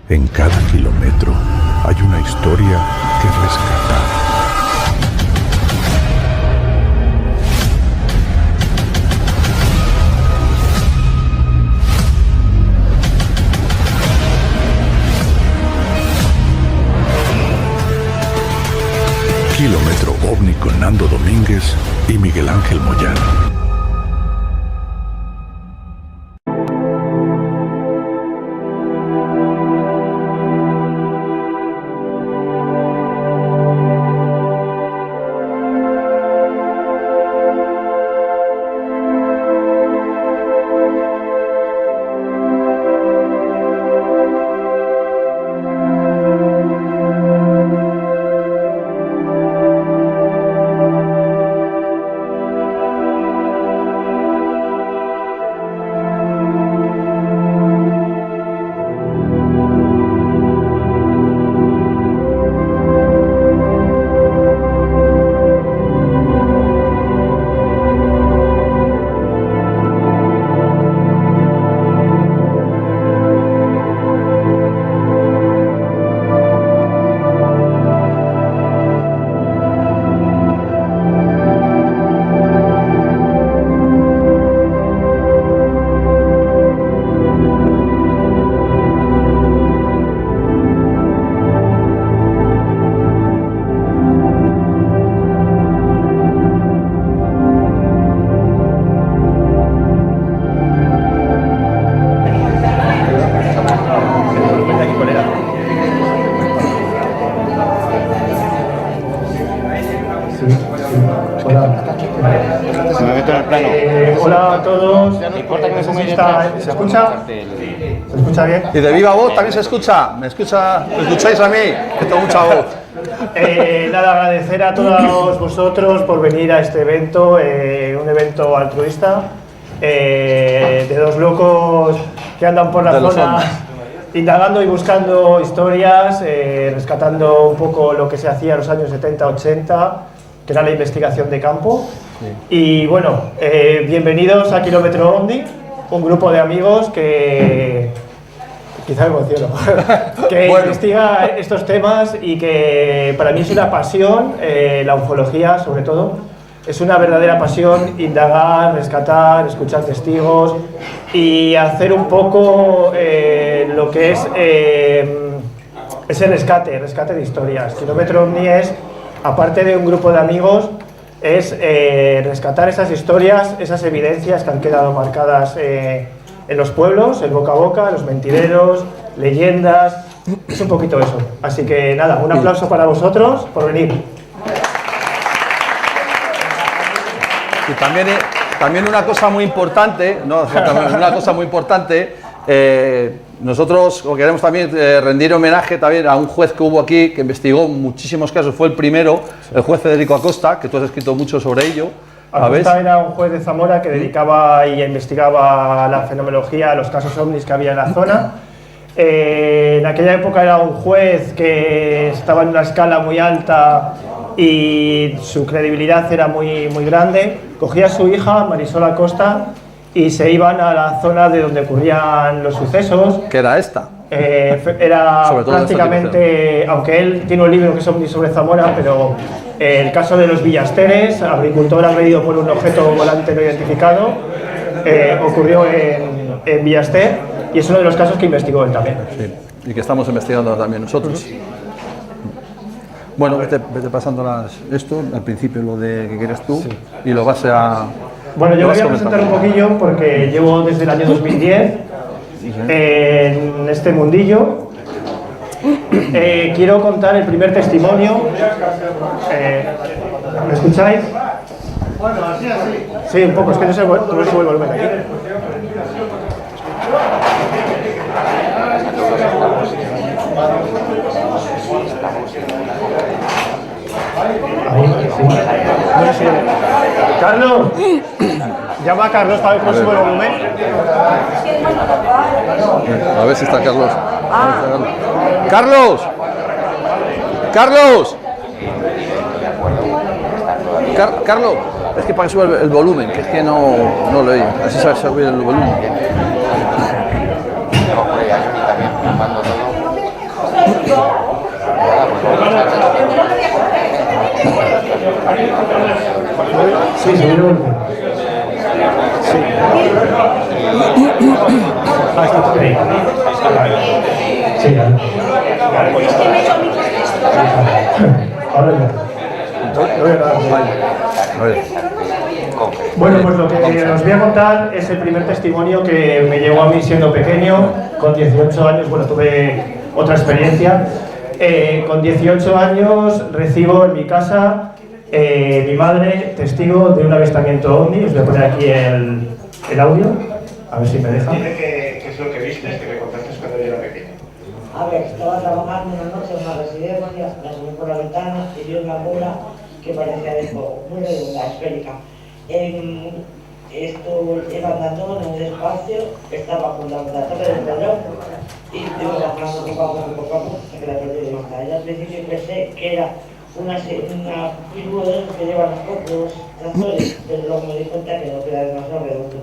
En cada kilómetro hay una historia que rescatar. Kilómetro OVNI con Nando Domínguez y Miguel Ángel Moyano. Hola a todos. ¿Se escucha? ¿Se escucha bien? Y de viva voz también se escucha. ¿Me escucháis a mí? Que tengo mucha voz. Nada, agradecer a todos vosotros por venir a este evento, un evento altruista, de dos locos que andan por la zona indagando y buscando historias, rescatando un poco lo que se hacía en los años 70-80, que era la investigación de campo. Sí. Y bueno, bienvenidos a Kilómetro OVNI, un grupo de amigos que quizá me emociono, que investiga estos temas y que para mí es una pasión, la ufología sobre todo, es una verdadera pasión indagar, rescatar, escuchar testigos y hacer un poco lo que es ese rescate de historias. Kilómetro OVNI es, aparte de un grupo de amigos, es rescatar esas historias, esas evidencias que han quedado marcadas en los pueblos, el boca a boca, los mentideros, leyendas, es un poquito eso. Así que nada, un aplauso para vosotros por venir. Y también una cosa muy importante, nosotros queremos también rendir homenaje también a un juez que hubo aquí que investigó muchísimos casos, fue el primero, el juez Federico Acosta, que tú has escrito mucho sobre ello. Acosta era un juez de Zamora que dedicaba y investigaba la fenomenología, los casos ovnis que había en la zona. En aquella época era un juez que estaba en una escala muy alta y su credibilidad era muy grande. Cogía a su hija, Marisol Acosta, y se iban a la zona de donde ocurrían los sucesos. ¿Qué era esta? Era prácticamente, aunque él tiene un libro que es OVNI sobre Zamora, pero el caso de los Villasteres, agricultor agredido por un objeto volante no identificado, ocurrió en Villaster y es uno de los casos que investigó él también. Sí, y que estamos investigando también nosotros. Bueno, vete pasando esto, al principio lo de que quieres tú, y lo vas a... Bueno, yo voy a presentar un poquillo porque llevo desde el año 2010 en este mundillo. Quiero contar el primer testimonio. ¿Me escucháis? Bueno, así. Sí, un poco, es que no sube el volumen aquí. Ahí, sí. No sé. ¡Carlos! Llama a Carlos para ver cómo sube el volumen. A ver si está Carlos. ¡Carlos! ¡Carlos! Carlos, es que para que suba el volumen, que es que no lo oye. Así sabes subir el volumen. Sí, sí, ah, está por ahí. Sí, ahora ya. Bueno, pues lo que os voy a contar es el primer testimonio que me llegó a mí siendo pequeño, con 18 años, bueno, tuve otra experiencia. Con 18 años recibo en mi casa mi madre testigo de un avistamiento ovni. Os voy a poner aquí el audio, a ver si me deja. Dime qué es lo que viste, que me contaste cuando yo era pequeño. A ver, estaba trabajando una noche en una residencia, la subí por la ventana y vi una bola que parecía de fuego, muy redonda, esférica. Esto iba andando en un espacio, estaba con la torre del reloj y iba bajando poco a poco hasta que la perdí de vista. Y al principio pensé que era una figura que lleva los pocos tractores, pero luego me di cuenta que no queda demasiado redondo.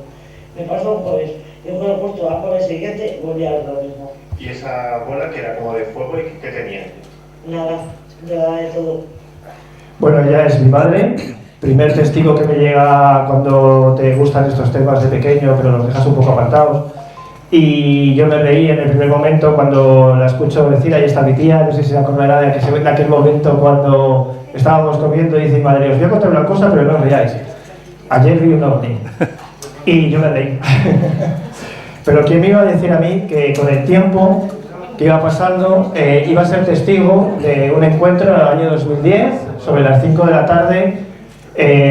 Me pasó un jueves, y el jueves puesto al jueves siguiente volví a ver lo mismo. ¿Y esa bola que era como de fuego y qué tenía? Nada de todo. Bueno, ella es mi madre, primer testigo que me llega cuando te gustan estos temas de pequeño, pero los dejas un poco apartados. Y yo me reí en el primer momento cuando la escucho decir, ahí está mi tía, no sé si se acordará de aquel momento cuando estábamos comiendo y dice, madre, os voy a contar una cosa, pero no os riáis. Ayer vi un ovni. Y yo me reí. Pero ¿quién me iba a decir a mí que con el tiempo que iba pasando iba a ser testigo de un encuentro en el año 2010, sobre las 5 de la tarde,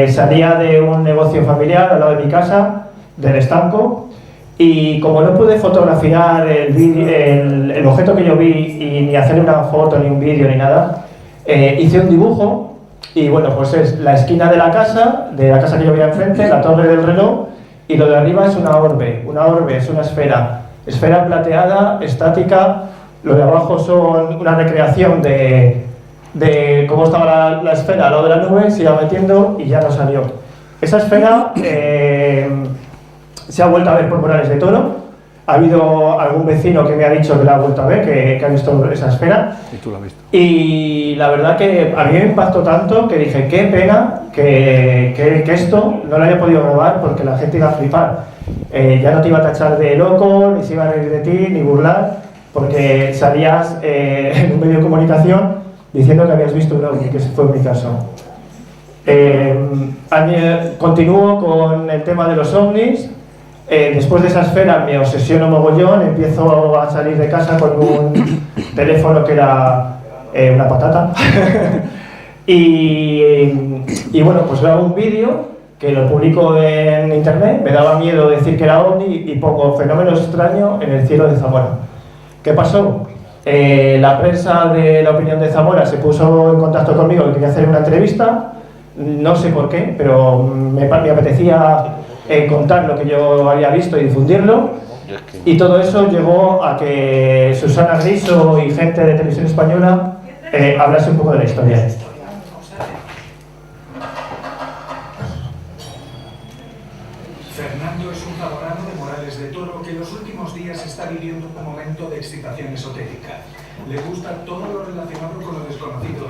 salía de un negocio familiar al lado de mi casa, del estanco, y como no pude fotografiar el objeto que yo vi y ni hacer una foto, ni un vídeo, ni nada, hice un dibujo, y bueno, pues es la esquina de la casa que yo veía enfrente, la torre del reloj, y lo de arriba es una orbe es una esfera plateada, estática. Lo de abajo son una recreación de cómo estaba la esfera al lado de la nube, se iba metiendo y ya no salió. Esa esfera se ha vuelto a ver por Morales de Toro. Ha habido algún vecino que me ha dicho que la ha vuelto a ver, que ha visto esa esfera. Y tú la has visto. Y la verdad que a mí me impactó tanto que dije, qué pena que esto no lo haya podido grabar porque la gente iba a flipar. Ya no te iba a tachar de loco, ni se iba a reír de ti, ni burlar, porque salías en un medio de comunicación diciendo que habías visto un ovni, que ese fue mi caso. Continúo con el tema de los ovnis. Después de esa esfera me obsesiono mogollón, empiezo a salir de casa con un teléfono que era una patata. y bueno, pues grabo un vídeo que lo publico en internet. Me daba miedo decir que era ovni y pongo fenómeno extraño en el cielo de Zamora. ¿Qué pasó? La prensa de La Opinión de Zamora se puso en contacto conmigo y quería hacer una entrevista. No sé por qué, pero me apetecía contar lo que yo había visto y difundirlo, y todo eso llevó a que Susana Griso y gente de Televisión Española hablase un poco de la historia. Fernando es un zamorano de Morales de Toro que en los últimos días está viviendo un momento de excitación esotérica. Le gusta todo lo relacionado con lo desconocido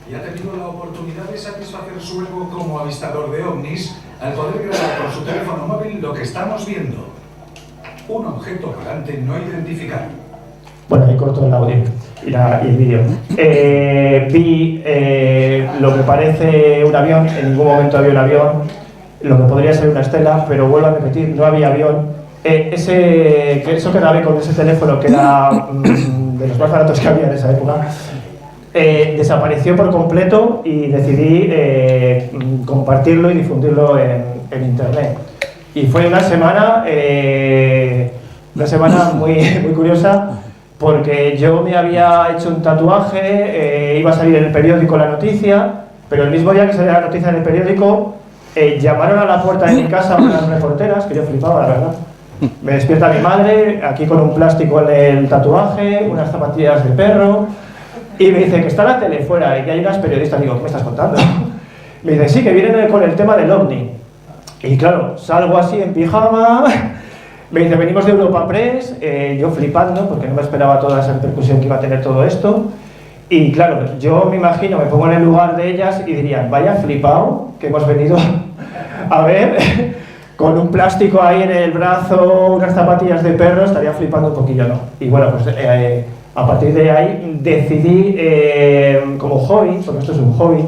y ha tenido la oportunidad de satisfacer su ego como avistador de ovnis al poder grabar con su teléfono móvil lo que estamos viendo. Un objeto volante no identificado. Bueno, ahí corto el audio y el vídeo. Vi lo que parece un avión, en ningún momento había un avión, lo que podría ser una estela, pero vuelvo a repetir, no había avión. Eso que grabé con ese teléfono, que era de los más baratos que había en esa época, desapareció por completo y decidí compartirlo y difundirlo en internet. Y fue una semana muy, muy curiosa, porque yo me había hecho un tatuaje, iba a salir en el periódico la noticia, pero el mismo día que salía la noticia en el periódico, llamaron a la puerta de mi casa unas reporteras, que yo flipaba, la verdad. Me despierta mi madre, aquí con un plástico en el tatuaje, unas zapatillas de perro, y me dice que está la tele fuera y que hay unas periodistas. Digo, ¿qué me estás contando? Me dice, sí, que vienen con el tema del ovni. Y claro, salgo así en pijama, Me dice, venimos de Europa Press, yo flipando, porque no me esperaba toda esa repercusión que iba a tener todo esto. Y claro, yo me imagino, me pongo en el lugar de ellas y dirían, vaya flipado que hemos venido a ver, con un plástico ahí en el brazo, unas zapatillas de perro, estaría flipando un poquillo, ¿no? Y bueno, pues a partir de ahí decidí, como hobby, porque esto es un hobby,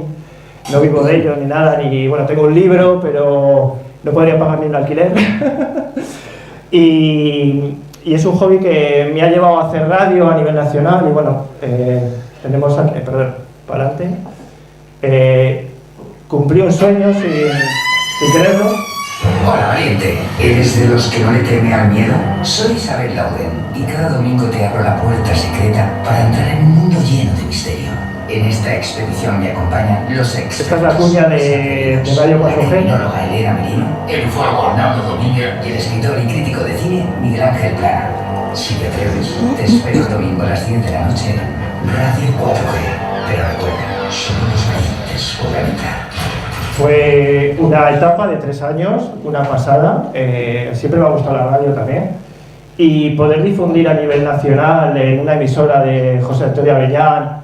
no vivo de ello ni nada, ni, bueno, tengo un libro, pero no podría pagar ni un alquiler. y es un hobby que me ha llevado a hacer radio a nivel nacional y bueno, tenemos, perdón, para adelante. Cumplí un sueño sin quererlo. Hola, valiente. ¿Eres de los que no le teme al miedo? Soy Isabel Lauden y cada domingo te abro la puerta secreta para entrar en un mundo lleno de misterio. En esta expedición me acompañan los expertos. Esta es la cuña de Radio 4G. La criminóloga Elena Merino, el ufólogo Arnaldo Domínguez y el escritor y crítico de cine Miguel Ángel Plana. Si te atreves, te espero el domingo a las 10 de la noche en Radio 4G. Pero recuerda, solo los valientes podrán entrar. Fue una etapa de 3 años, una pasada, siempre me ha gustado la radio también, y poder difundir a nivel nacional en una emisora de José Antonio Avellán,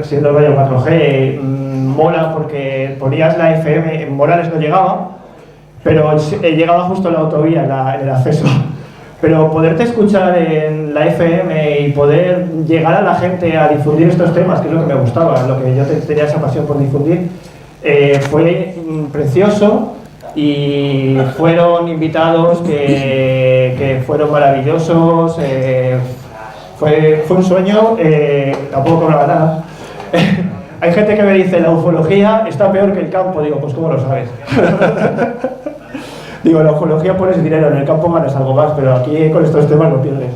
siendo Radio 4G, mola porque ponías la FM, en Morales no llegaba, pero llegaba justo en la autovía, en el acceso. Pero poderte escuchar en la FM y poder llegar a la gente a difundir estos temas, que es lo que me gustaba, lo que yo tenía esa pasión por difundir, fue precioso y fueron invitados que fueron maravillosos, fue un sueño, tampoco cobraba nada. Hay gente que me dice, la ufología está peor que el campo, digo, pues ¿cómo lo sabes? Digo, la ufología pones dinero, en el campo ganas algo más, pero aquí con estos temas no pierdes.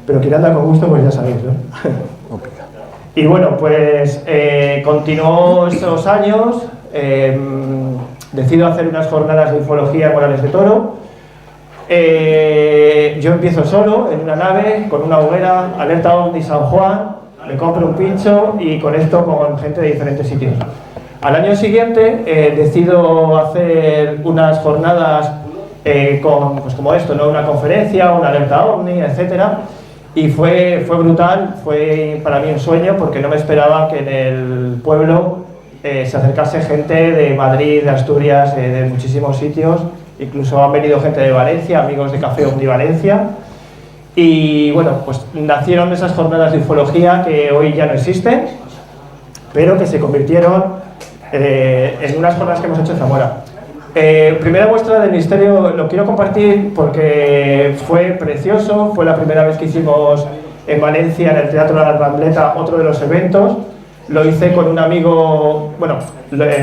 Pero quien anda con gusto, pues ya sabéis, ¿no? Y bueno, pues continuó esos años, decido hacer unas jornadas de ufología en Morales de Toro. Yo empiezo solo, en una nave, con una hoguera, alerta OVNI San Juan, me compro un pincho y conecto con gente de diferentes sitios. Al año siguiente decido hacer unas jornadas pues como esto, ¿no? Una conferencia, una alerta OVNI, etcétera. Y fue brutal, fue para mí un sueño porque no me esperaba que en el pueblo se acercase gente de Madrid, de Asturias, de muchísimos sitios. Incluso han venido gente de Valencia, amigos de Café OVNI Valencia. Y bueno, pues nacieron esas jornadas de ufología que hoy ya no existen, pero que se convirtieron en unas jornadas que hemos hecho en Zamora. Primera muestra del misterio lo quiero compartir porque fue precioso, fue la primera vez que hicimos en Valencia, en el Teatro de la Rambleta, otro de los eventos. Lo hice con un amigo, bueno,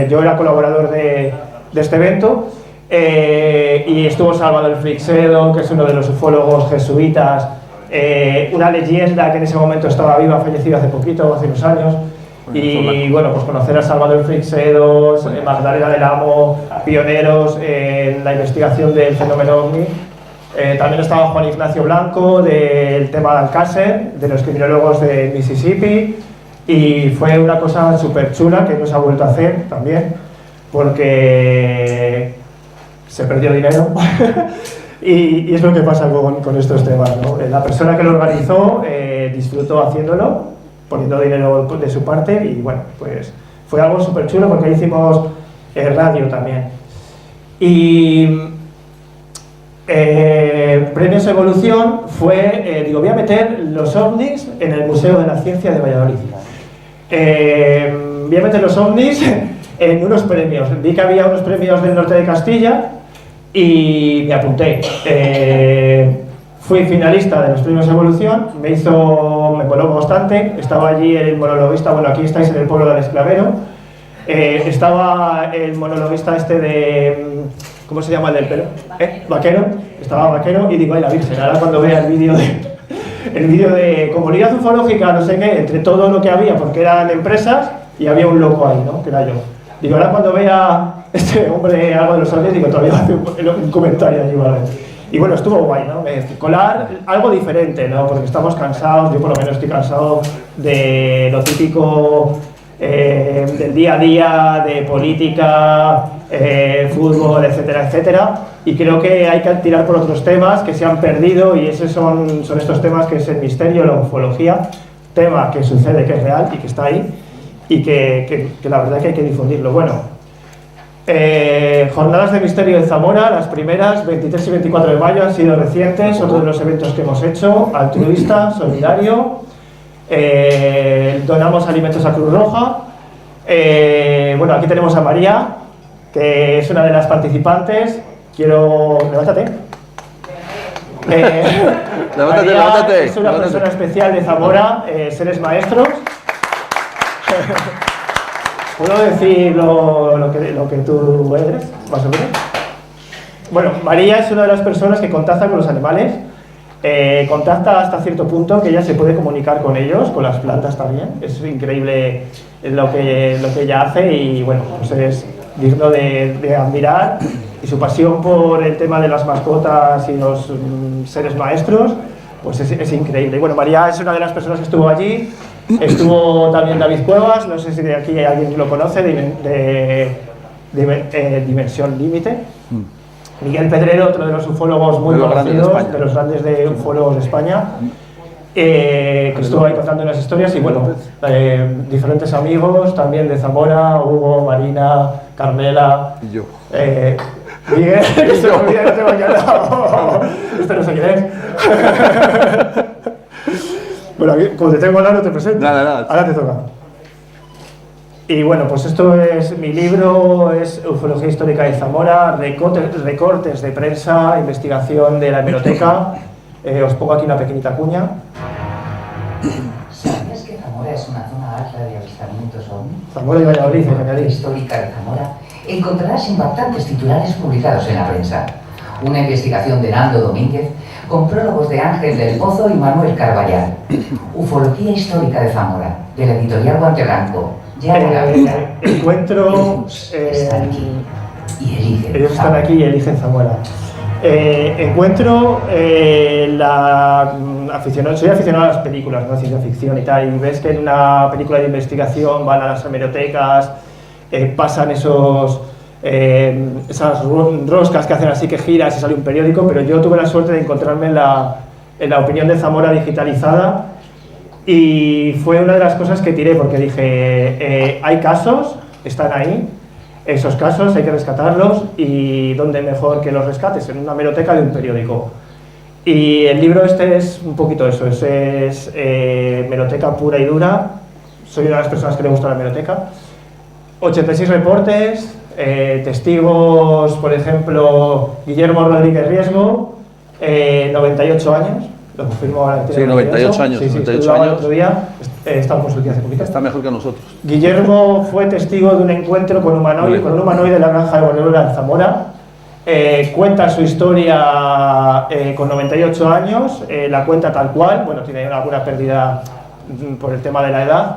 yo era colaborador de este evento, y estuvo Salvador Freixedo, que es uno de los ufólogos jesuitas, una leyenda que en ese momento estaba viva, fallecido hace poquito, hace unos años. Y bueno, pues conocer a Salvador Freixedo, Magdalena del Amo, pioneros en la investigación del fenómeno OVNI. También estaba Juan Ignacio Blanco del tema de Alcácer, de los criminólogos de Mississippi, y fue una cosa súper chula que no se ha vuelto a hacer también, porque se perdió dinero. y es lo que pasa con estos temas, ¿no? La persona que lo organizó disfrutó haciéndolo, poniendo dinero de su parte, y bueno, pues fue algo súper chulo porque ahí hicimos radio también. Y Premios Evolución fue, digo, voy a meter los ovnis en el Museo de la Ciencia de Valladolid. Voy a meter los ovnis en unos premios. Vi que había unos premios del norte de Castilla y me apunté. Fui finalista de los Premios Evolución, me moló bastante. Estaba allí el monologuista, bueno, aquí estáis en el pueblo del Esclavero. Estaba el monologuista este de, ¿cómo se llama el del pelo? Vaquero. Estaba Vaquero y digo, ay la Virgen, ahora cuando vea el vídeo de comunidad ufológica, no sé qué, entre todo lo que había, porque eran empresas y había un loco ahí, ¿no? Que era yo. Digo, ahora cuando vea este hombre algo de los ovnis, digo, todavía hace un comentario allí, ¿vale? Y bueno, estuvo guay, ¿no? Colar algo diferente, ¿no? Porque estamos cansados, yo por lo menos estoy cansado de lo típico del día a día, de política, fútbol, etcétera, etcétera. Y creo que hay que tirar por otros temas que se han perdido, y esos son estos temas que es el misterio, la ufología, tema que sucede, que es real y que está ahí, y que la verdad que hay que difundirlo. Bueno, Jornadas de Misterio de Zamora, las primeras, 23 y 24 de mayo, han sido recientes, otro de los eventos que hemos hecho, altruista, solidario, donamos alimentos a Cruz Roja. Bueno, aquí tenemos a María, que es una de las participantes. Levántate. Levántate. Es una persona especial de Zamora, Seres Maestros. ¿Puedo decir lo que tú eres, más o menos? Bueno, María es una de las personas que contacta con los animales. Contacta hasta cierto punto que ella se puede comunicar con ellos, con las plantas también. Es increíble lo que ella hace, y bueno, pues es digno de admirar. Y su pasión por el tema de las mascotas y los seres maestros, pues es increíble. Y bueno, María es una de las personas que estuvo allí. Estuvo también David Cuevas, no sé si de aquí hay alguien que lo conoce, de Dimensión Límite. Miguel Pedrero, otro de los ufólogos muy conocidos, de los grandes de ufólogos de España, que estuvo ahí contando unas historias. Y bueno, diferentes amigos también de Zamora, Hugo, Marina, Carmela. Y yo. Miguel, que se me olvida que tengo aquí al lado. Este no sé quién es. Bueno, aquí, como te tengo al lado, no te presento. Nada. Ahora te toca. Y bueno, pues esto es mi libro, es Ufología Histórica de Zamora, recortes de prensa, investigación de la hemeroteca. Os pongo aquí una pequeñita cuña. ¿Sabías que Zamora es una zona alta de avistamientos ovni? Zamora y Valladolid, En la histórica de Zamora encontrarás impactantes titulares publicados en la prensa. Una investigación de Nando Domínguez con prólogos de Ángel del Pozo y Manuel Carballal. Ufología Histórica de Zamora, de la editorial Guanteblanco. Ya de la verdad. Encuentro... Están aquí y eligen. Ellos están aquí y eligen Zamora. Encuentro soy aficionado a las películas, ¿no? Ciencia ficción y tal, y ves que en una película de investigación van a las hemerotecas, pasan esas roscas que hacen así que giras y sale un periódico, pero yo tuve la suerte de encontrarme en la opinión de Zamora digitalizada, y fue una de las cosas que tiré, porque dije, hay casos, están ahí, esos casos hay que rescatarlos, y dónde mejor que los rescates, en una hemeroteca de un periódico. Y el libro este es un poquito eso, es hemeroteca pura y dura. Soy una de las personas que le gusta la hemeroteca. 86 reportes, testigos, por ejemplo, Guillermo Rodríguez Riesgo, 98 años, lo confirmo ahora. Sí, 98 años. Sí, 98 años. El otro día, estaba por su día hace poquito. Está mejor que nosotros. Guillermo fue testigo de un encuentro con un humanoide de la granja de Borreguera en Zamora. Cuenta su historia con 98 años, la cuenta tal cual, bueno, tiene alguna pérdida por el tema de la edad.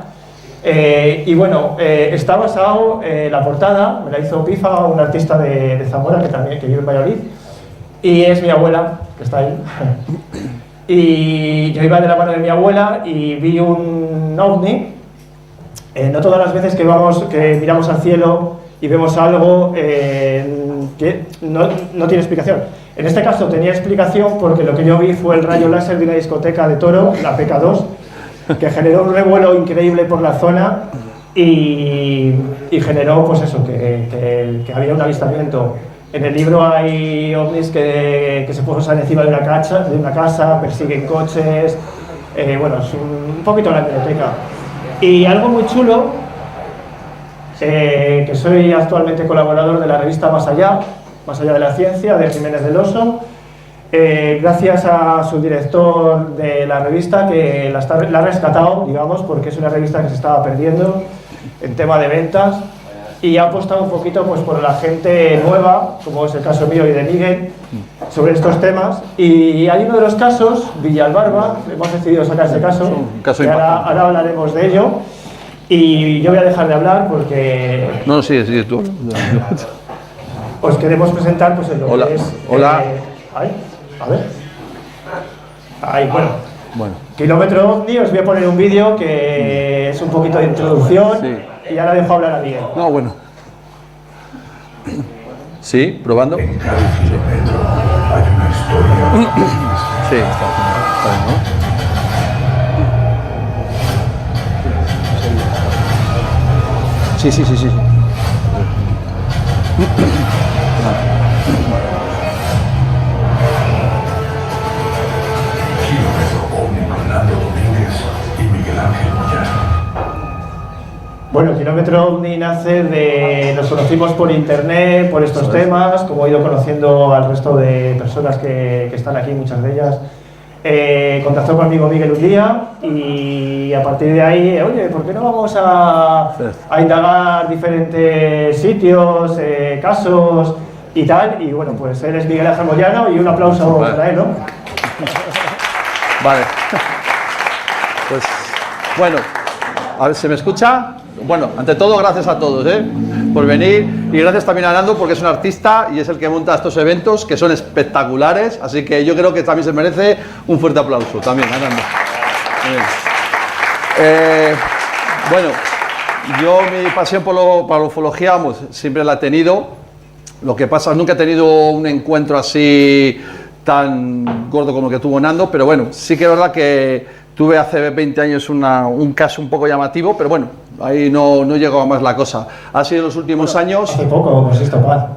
Y bueno, está basado, la portada me la hizo Pifa, un artista de Zamora que vive en Valladolid, y es mi abuela, que está ahí. Y yo iba de la mano de mi abuela y vi un ovni. No todas las veces que miramos al cielo y vemos algo que no tiene explicación. En este caso tenía explicación porque lo que yo vi fue el rayo láser de una discoteca de Toro, la PK2, que generó un revuelo increíble por la zona y generó pues eso, que había un avistamiento. En el libro hay ovnis que se posan encima de una casa, persiguen coches, bueno, es un poquito la biblioteca. Y algo muy chulo, que soy actualmente colaborador de la revista Más Allá de la Ciencia, de Jiménez del Oso, gracias a su director de la revista, que la ha rescatado, digamos, porque es una revista que se estaba perdiendo en tema de ventas, y ha apostado un poquito pues, por la gente nueva, como es el caso mío y de Miguel, sobre estos temas. Y hay uno de los casos, Villalbarba, hemos decidido sacar ese caso, caso y ahora hablaremos de ello. Y yo voy a dejar de hablar porque... No, sí, tú. Os queremos presentar pues, lo Hola. que es... Hola. A ver. Ahí, bueno. Bueno. Kilómetro OVNI, os voy a poner un vídeo que es un poquito de introducción. Sí. y ahora dejo hablar a Miguel. No, bueno. Sí, probando. En cada kilómetro hay una historia. Sí, está bien, ¿no? Sí. Kilómetro OVNI con Nando Domínguez y Miguel Ángel Moyano. Bueno, Kilómetro OVNI nace de... Nos conocimos por internet, por estos temas, como he ido conociendo al resto de personas que están aquí, muchas de ellas. Contactó conmigo Miguel un día y a partir de ahí, oye, ¿por qué no vamos a indagar diferentes sitios, casos y tal? Y bueno, pues él es Miguel Ángel Moyano y un aplauso para él, ¿no? Vale. Pues, bueno, a ver, ¿se me escucha? Bueno, ante todo, gracias a todos por venir y gracias también a Nando porque es un artista y es el que monta estos eventos que son espectaculares, así que yo creo que también se merece un fuerte aplauso también a Nando. Bueno, yo mi pasión por la ufología siempre la he tenido, lo que pasa es que nunca he tenido un encuentro así tan gordo como el que tuvo Nando, pero bueno, sí que es verdad que tuve hace 20 años un caso un poco llamativo, pero bueno, ahí no llegó a más la cosa. Ha sido en los últimos años... Hace poco, pues esto mal.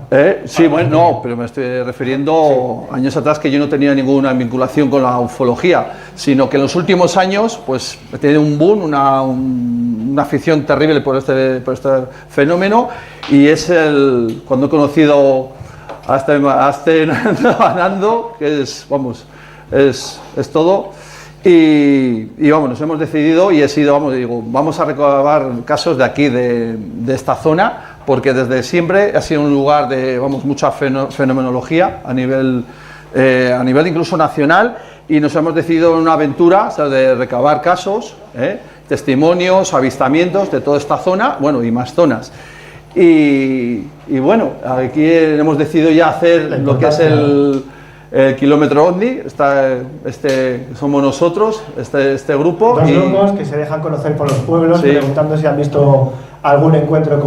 Sí, bueno, no, pero me estoy refiriendo años atrás que yo no tenía ninguna vinculación con la ufología, sino que en los últimos años pues he tenido un boom, una afición terrible por este fenómeno y es cuando he conocido a Nando, que es, vamos, es todo. Y vamos, nos hemos decidido y he sido, vamos a recabar casos de aquí, de esta zona, porque desde siempre ha sido un lugar de, mucha fenomenología a nivel incluso nacional y nos hemos decidido en una aventura, o sea, de recabar casos, testimonios, avistamientos de toda esta zona, bueno, y más zonas. Y bueno, aquí hemos decidido ya hacer lo que es el Kilómetro OVNI, somos nosotros, este grupo. Dos locos que se dejan conocer por los pueblos, sí, preguntando si han visto algún encuentro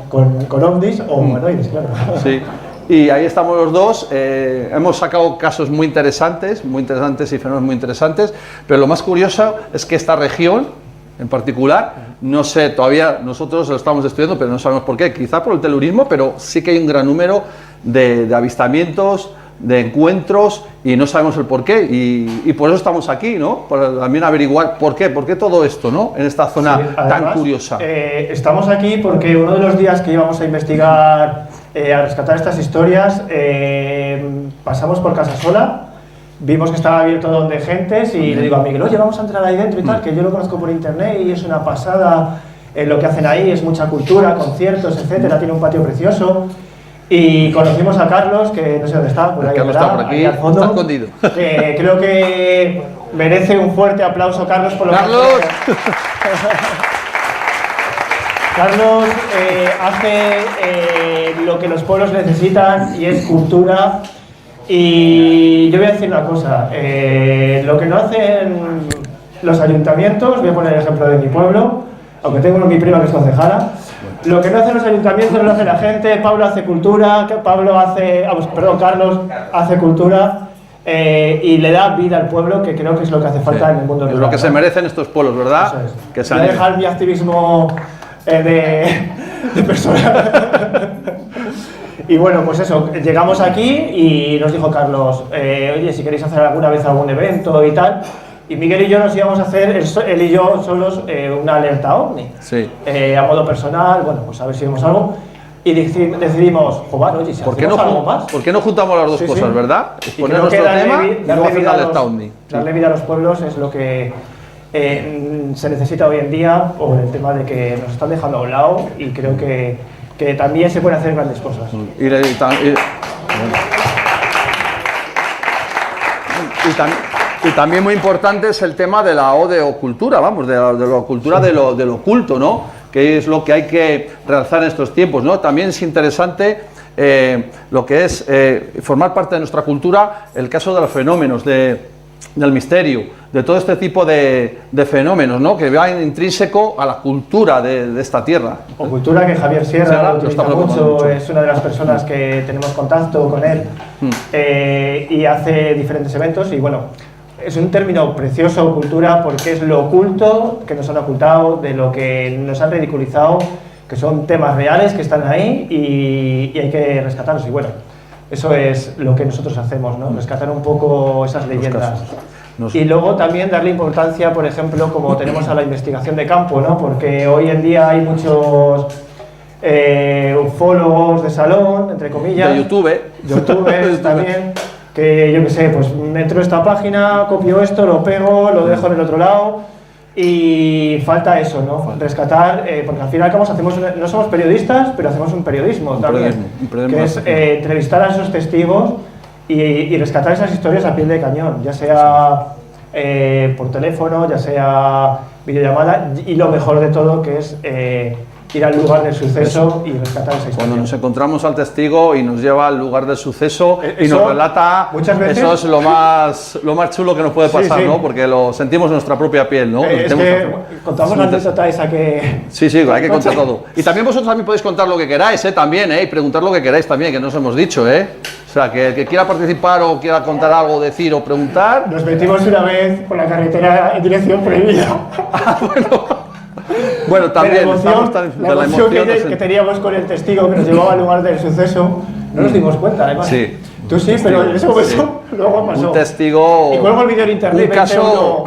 con ovnis o humanoides, claro. Sí, y ahí estamos los dos. Hemos sacado casos muy interesantes y fenómenos muy interesantes, pero lo más curioso es que esta región en particular, no sé, todavía nosotros lo estamos estudiando, pero no sabemos por qué, quizá por el telurismo, pero sí que hay un gran número de avistamientos, de encuentros y no sabemos el por qué y por eso estamos aquí, ¿no? Para también averiguar por qué todo esto, ¿no? En esta zona tan curiosa. Estamos aquí porque uno de los días que íbamos a investigar, a rescatar estas historias, pasamos por Casasola, vimos que estaba abierto donde gentes y le digo a Miguel, oye, vamos a entrar ahí dentro y tal, que yo lo conozco por internet y es una pasada lo que hacen ahí, es mucha cultura, conciertos, etcétera, tiene un patio precioso. Y conocimos a Carlos, que no sé dónde está, por ahí, Carlos está por aquí, ahí al fondo, está escondido. Creo que merece un fuerte aplauso, Carlos, por lo ¡Carlos! que Carlos hace lo que los pueblos necesitan y es cultura. Y yo voy a decir una cosa, lo que no hacen los ayuntamientos, voy a poner el ejemplo de mi pueblo, aunque tengo mi prima que es concejala. Lo que no hacen los ayuntamientos lo hace la gente. Pablo hace cultura, Carlos hace cultura y le da vida al pueblo, que creo que es lo que hace falta en el mundo rural. Es lo que se merecen estos pueblos, ¿verdad? Eso es. Que se voy a dejar mi activismo de persona. Y bueno, pues eso, llegamos aquí y nos dijo Carlos, oye, si queréis hacer alguna vez algún evento y tal. Y Miguel y yo nos íbamos a hacer, él y yo solos, una alerta OVNI. Sí. A modo personal, bueno, pues a ver si vemos algo. Y decidimos, joder, oye, si hacemos algo más. ¿Por qué no juntamos las dos cosas, verdad? Poner nuestro tema y luego hacer una alerta OVNI. Darle vida a los pueblos es lo que se necesita hoy en día, por el tema de que nos están dejando a un lado y creo que también se pueden hacer grandes cosas. Y también muy importante es el tema de la ocultura, vamos, de la cultura de lo oculto, ¿no? Que es lo que hay que realzar en estos tiempos, ¿no? También es interesante lo que es formar parte de nuestra cultura el caso de los fenómenos, de del misterio, de todo este tipo de fenómenos, ¿no? Que va intrínseco a la cultura de esta tierra. O cultura que Javier Sierra Sierra lo lo utiliza está mucho, mucho. es una de las personas que tenemos contacto con él y hace diferentes eventos y bueno, es un término precioso, cultura, porque es lo oculto que nos han ocultado, de lo que nos han ridiculizado, que son temas reales que están ahí y hay que rescatarlos y bueno, eso es lo que nosotros hacemos, ¿no? Rescatar un poco esas leyendas. Y luego también darle importancia, por ejemplo, como tenemos a la investigación de campo, ¿no? Porque hoy en día hay muchos ufólogos de salón, entre comillas. De Youtubers también, que yo qué sé, pues entro a esta página, copio esto, lo pego, lo dejo en el otro lado y falta eso, ¿no? Rescatar, porque al fin y al cabo no somos periodistas, pero hacemos un periodismo también, que es entrevistar a esos testigos y rescatar esas historias a piel de cañón, ya sea por teléfono, ya sea videollamada, y lo mejor de todo que es ir al lugar del suceso y rescatar esa historia. Cuando nos encontramos al testigo y nos lleva al lugar del suceso y Eso, nos relata, muchas veces, eso es lo más chulo que nos puede pasar, sí. ¿no? Porque lo sentimos en nuestra propia piel, ¿no? Es que contamos la anécdota esa que... Sí, hay que contar todo. Y también vosotros también podéis contar lo que queráis, también, y preguntar lo que queráis también, que no os hemos dicho, O sea, que el que quiera participar o quiera contar algo, decir o preguntar... Nos metimos una vez por la carretera en dirección prohibida. Bueno, también la emoción que teníamos con el testigo que nos llevaba al lugar del suceso, no nos dimos cuenta, además. Sí. Tú sí, pero en ese momento luego pasó. Un testigo... Y cuelgo el vídeo en internet. Un caso...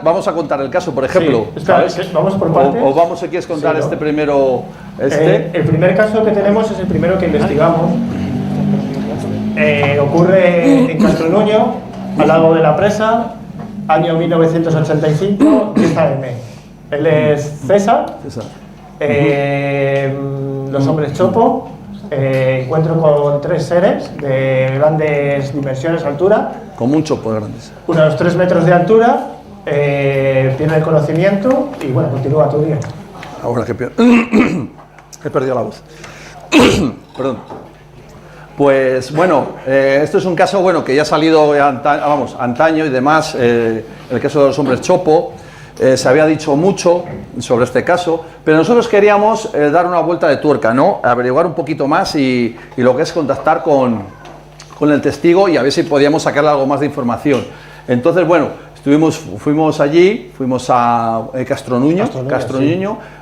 Vamos a contar el caso, por ejemplo. Sí, espera, vamos por partes. O vamos, si quieres contar Sí, ¿no? este primero... El primer caso que tenemos es el primero que investigamos. Ocurre en Castronuño, al lado de la presa, año 1985, 10 AM. Él es César, los hombres Chopo, encuentro con 3 seres de grandes dimensiones, altura. Como un chopo de grandes. Unos 3 metros de altura, pierde el conocimiento y bueno, continúa tu día. Ahora que he perdido la voz. Perdón. Pues bueno, esto es un caso bueno que ya ha salido antaño y demás, el caso de los hombres Chopo. Se había dicho mucho sobre este caso, pero nosotros queríamos dar una vuelta de tuerca, ¿no? Averiguar un poquito más y lo que es contactar con el testigo y a ver si podíamos sacarle algo más de información. Entonces, bueno, fuimos allí, fuimos a Castronuño, sí.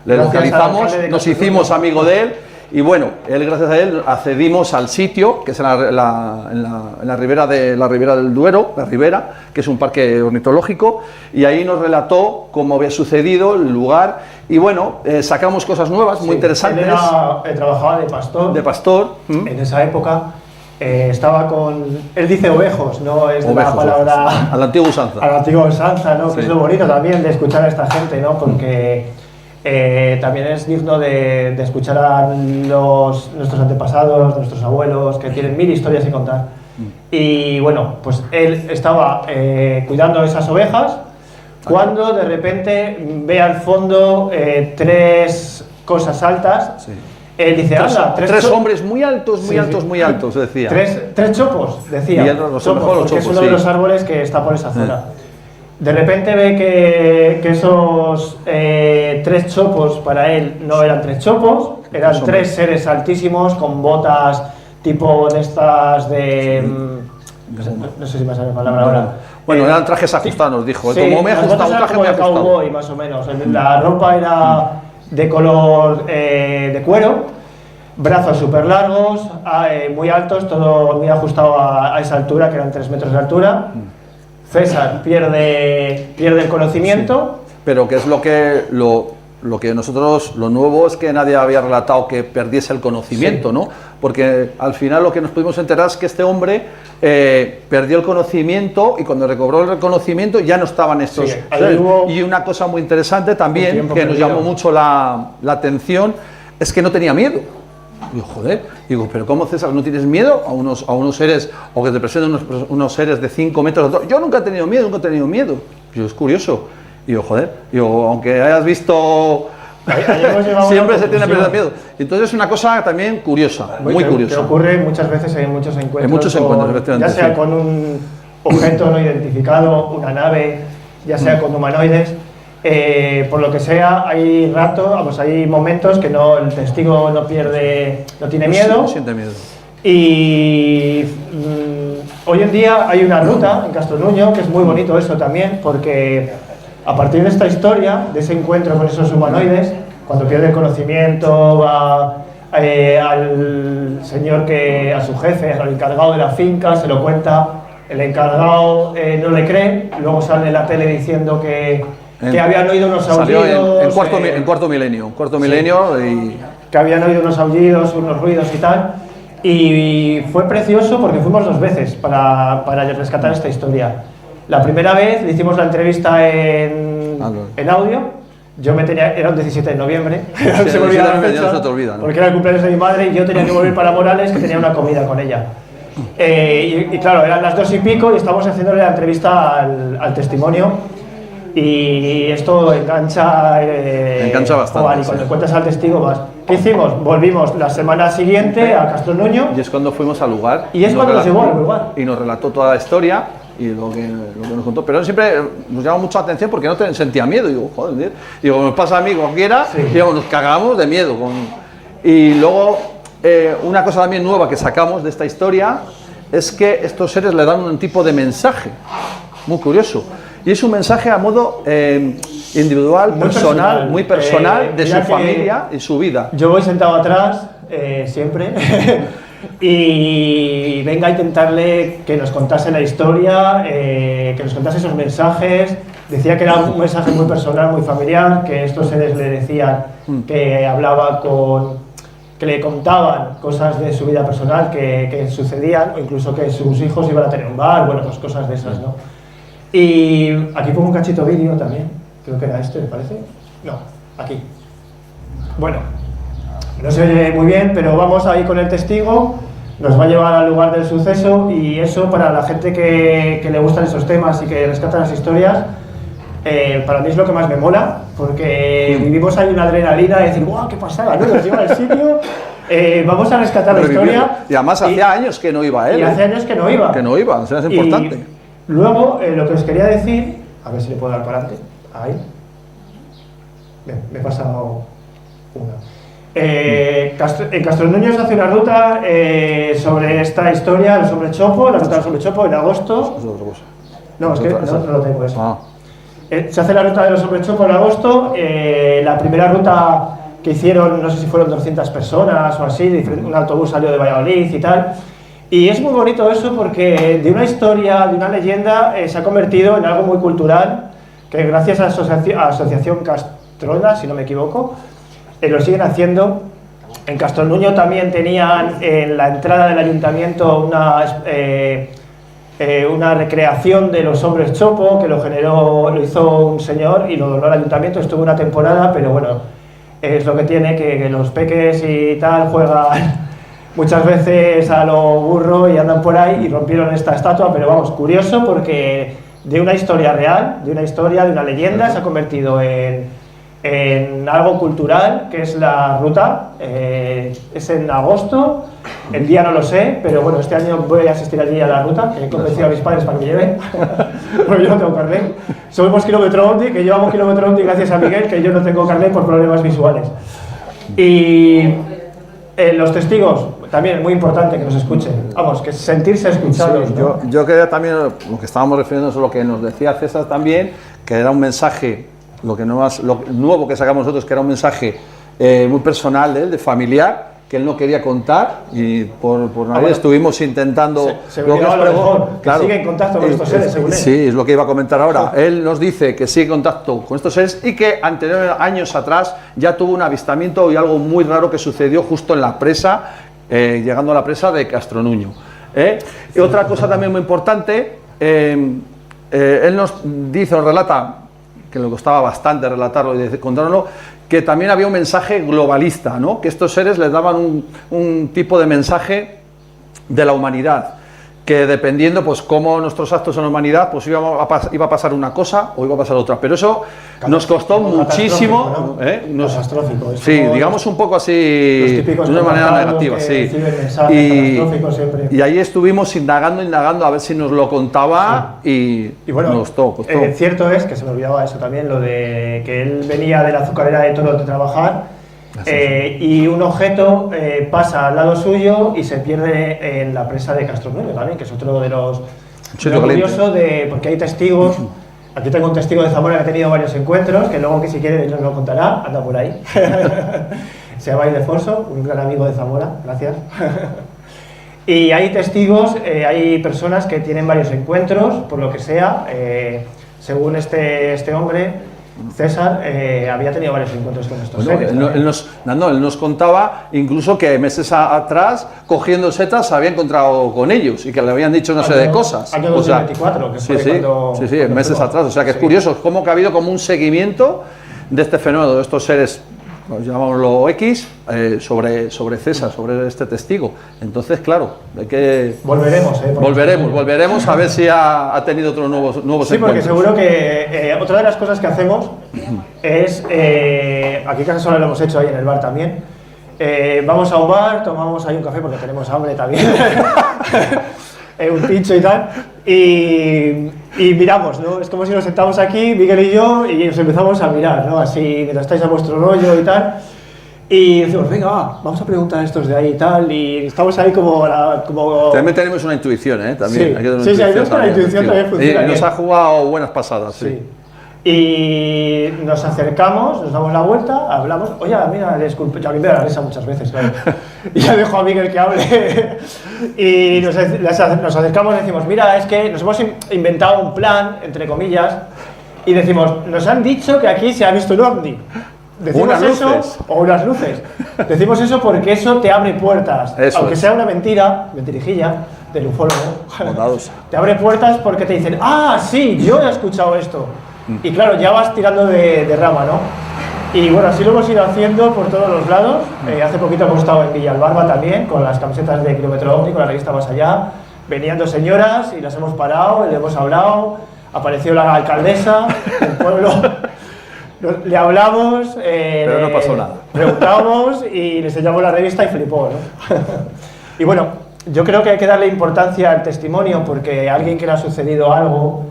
Le localizamos, nos hicimos amigo de él. Y bueno, gracias a él accedimos al sitio, que es en la ribera del Duero, la Ribera, que es un parque ornitológico, y ahí nos relató cómo había sucedido, el lugar, y bueno, sacamos cosas nuevas, muy interesantes. Él trabajaba de pastor. De pastor. En esa época estaba con... Él dice ovejos, no es ovejos, la palabra... A la antigua usanza. A la antigua usanza, ¿no? Sí. Que es lo bonito también de escuchar a esta gente, ¿no? Porque... también es digno de escuchar a nuestros antepasados, nuestros abuelos, que tienen 1000 historias que contar. Y bueno, pues él estaba cuidando esas ovejas cuando de repente ve al fondo 3 cosas altas. Sí. Él dice, anda, 3 hombres muy altos, muy altos, decía. 3 chopos, decía. Y los chopos, porque chopos, es uno de los árboles que está por esa zona. De repente ve que esos 3 chopos para él no eran 3 chopos, eran 3 seres altísimos con botas tipo de estas de... no sé si me sale la palabra ahora. Bueno, eran trajes ajustados, nos dijo. Sí, como me he ajustado, un traje muy de ajustado. cowboy, más o menos. La ropa era de color de cuero, brazos súper largos, muy altos, todo muy ajustado a esa altura, que eran 3 metros de altura. César pierde el conocimiento. Sí, pero que es lo que nosotros, lo nuevo es que nadie había relatado que perdiese el conocimiento, ¿no? Porque al final lo que nos pudimos enterar es que este hombre perdió el conocimiento y cuando recobró el conocimiento ya no estaban estos. Sí, y una cosa muy interesante también que nos llamó mucho la atención es que no tenía miedo. Digo, joder, pero ¿cómo, César, no tienes miedo a unos seres, o que te presenten unos seres de 5 metros? Yo nunca he tenido miedo. Yo, es curioso. Digo, joder, aunque hayas visto... siempre se tiene miedo. Entonces es una cosa también curiosa, muy curiosa. Que ocurre muchas veces en muchos encuentros. En muchos encuentros, efectivamente. Ya sea con objeto no identificado, una nave, ya sea con humanoides. Por lo que sea, hay hay momentos que el testigo no tiene miedo. No siente miedo. Y hoy en día hay una ruta en Castronuño, que es muy bonito eso también, porque a partir de esta historia, de ese encuentro con esos humanoides, cuando pierde el conocimiento, va al señor a su jefe, al encargado de la finca, se lo cuenta, el encargado no le cree, luego sale en la tele diciendo que habían oído unos aullidos. Salió en cuarto milenio, y que habían oído unos aullidos, unos ruidos y tal. Y fue precioso porque fuimos 2 veces para rescatar esta historia. La primera vez le hicimos la entrevista en audio. Era un 17 de noviembre, se me olvida la fecha, no te olvida, ¿no? porque era el cumpleaños de mi madre y yo tenía que volver para Morales, que tenía una comida con ella. Y claro, eran las 2 y pico y estábamos haciéndole la entrevista al testimonio. Y esto engancha bastante. Y cuando cuentas al testigo vas. ¿Qué hicimos? Volvimos la semana siguiente a Castronuño. Y es cuando fuimos al lugar. Y es cuando nos llevó al lugar. Y nos relató toda la historia y lo que nos contó. Pero siempre nos llamó mucho la atención porque no sentía miedo. Y digo, joder, nos pasa a mí cualquiera, y nos cagamos de miedo. Y luego, una cosa también nueva que sacamos de esta historia es que estos seres le dan un tipo de mensaje muy curioso. Y es un mensaje a modo individual, muy personal de su familia y su vida. Yo voy sentado atrás, siempre, y venga a intentarle que nos contase la historia, que nos contase esos mensajes. Decía que era un mensaje muy personal, muy familiar, que estos seres le decían que hablaba que le contaban cosas de su vida personal que sucedían, o incluso que sus hijos iban a tener un bar, bueno, pues cosas de esas, ¿no? Y aquí pongo un cachito vídeo también, creo que era este, ¿me parece? No, aquí. Bueno, no se oye muy bien, pero vamos ahí con el testigo, nos va a llevar al lugar del suceso, y eso para la gente que le gustan esos temas y que rescatan las historias, para mí es lo que más me mola, porque vivimos ahí una adrenalina de decir, ¡guau, qué pasada! ¿No? Nos lleva al sitio, vamos a rescatar la historia. Y además hacía años que no iba él. Y hace años que no iba. O sea, es importante. Luego, lo que os quería decir, a ver si le puedo dar para adelante, ahí, me he pasado una. En Castronuño se hace una ruta sobre esta historia, los Hombres Chopo, la ruta de los Hombres Chopo en agosto. Es otra cosa. No, es que no lo tengo eso. Se hace la ruta de los Hombres Chopo en agosto, la primera ruta que hicieron, no sé si fueron 200 personas o así, un autobús salió de Valladolid y tal. Y es muy bonito eso porque de una historia, de una leyenda, se ha convertido en algo muy cultural, que gracias a la Asociación Castrona, si no me equivoco, lo siguen haciendo. En Castronuño también tenían en la entrada del ayuntamiento una recreación de los Hombres Chopo, que lo hizo un señor y lo donó al ayuntamiento, estuvo una temporada, pero bueno, es lo que tiene, que los peques y tal juegan muchas veces a lo burro y andan por ahí y rompieron esta estatua, pero vamos, curioso porque de una historia real, de una leyenda, se ha convertido en algo cultural, que es la ruta. Es en agosto, el día no lo sé, pero bueno, este año voy a asistir allí a la ruta, que he convencido a mis padres para que me lleven, porque yo no tengo carnet. Somos kilómetro Ondi, que yo hago kilómetro Ondi gracias a Miguel, que yo no tengo carnet por problemas visuales. Y los testigos, también es muy importante que nos escuchen, vamos, que sentirse escuchados. Sí, ¿no? yo quería también, lo que estábamos refiriéndonos a lo que nos decía César también, que era un mensaje, lo nuevo que sacamos nosotros, que era un mensaje muy personal de él, de familiar, que él no quería contar, y por nadie estuvimos intentando... Se lo mejor, claro, que sigue en contacto con estos seres, según él. Sí, es lo que iba a comentar ahora. Él nos dice que sigue en contacto con estos seres y que años atrás ya tuvo un avistamiento y algo muy raro que sucedió justo en la presa, llegando a la presa de Castronuño. Y otra cosa también muy importante, él nos dice, nos relata, que le costaba bastante relatarlo y contarlo, que también había un mensaje globalista, ¿no? Que estos seres les daban un tipo de mensaje de la humanidad, que dependiendo pues cómo nuestros actos en la humanidad, pues iba a pasar una cosa o iba a pasar otra, pero eso nos costó muchísimo, ¿no? ¿eh? Catastrófico, es sí, como digamos un poco así, de una manera negativa, sí. Y ahí estuvimos indagando a ver si nos lo contaba, sí. y bueno, nos costó. Cierto es que se me olvidaba eso también, lo de que él venía de la azucarera de Toro de trabajar. Y un objeto pasa al lado suyo y se pierde en la presa de Castronubio también, que es otro de los curiosos, porque hay testigos. Aquí tengo un testigo de Zamora que ha tenido varios encuentros, que luego que si quiere nos lo contará, anda por ahí. Se llama Ildefonso, un gran amigo de Zamora, gracias. Y hay testigos, hay personas que tienen varios encuentros, por lo que sea, según este hombre, César, había tenido varios encuentros con estos seres. Él nos contaba incluso que meses atrás, cogiendo setas, se había encontrado con ellos y que le habían dicho no sé de cosas. Año 2024, que fue cuando meses atrás. O sea que es curioso, es como que ha habido como un seguimiento de este fenómeno, de estos seres, llamámoslo X, sobre César, sobre este testigo. Entonces, claro, hay que... Volveremos a ver si ha tenido otros nuevos encuentros. Sí, porque seguro que otra de las cosas que hacemos es, aquí casi solo lo hemos hecho ahí en el bar también, vamos a un bar, tomamos ahí un café porque tenemos hambre también, un pincho y tal, y miramos, ¿no? Es como si nos sentamos aquí, Miguel y yo, y nos empezamos a mirar, ¿no? Así, mientras estáis a vuestro rollo y tal, y decimos, venga, vamos a preguntar a estos de ahí y tal, y estamos ahí como... También tenemos una intuición, ¿eh? También. Sí, hay que tener sí, la intuición también funciona. Y nos ha jugado buenas pasadas, sí. Y nos acercamos, nos damos la vuelta, hablamos, oye, mira, disculpe, yo a mí me da la risa muchas veces, claro. Y ya dejo a Miguel que hable. Y nos acercamos y decimos, mira, es que nos hemos inventado un plan, entre comillas, y decimos, nos han dicho que aquí se ha visto un ovni. Decimos eso, o unas luces. Decimos eso porque eso te abre puertas, aunque sea una mentirijilla del ufólogo. Te abre puertas porque te dicen, ah, sí, yo he escuchado esto. Y claro, ya vas tirando de rama, ¿no? Y bueno, así lo hemos ido haciendo por todos los lados. Hace poquito hemos estado en Villalbarba también, con las camisetas de Kilómetro OVNI, con la revista Más Allá. Venían dos señoras y las hemos parado, y le hemos hablado. Apareció la alcaldesa del pueblo. Le hablamos, pero no pasó nada. Preguntamos y le enseñamos la revista y flipó, ¿no? Y bueno, yo creo que hay que darle importancia al testimonio porque a alguien que le ha sucedido algo,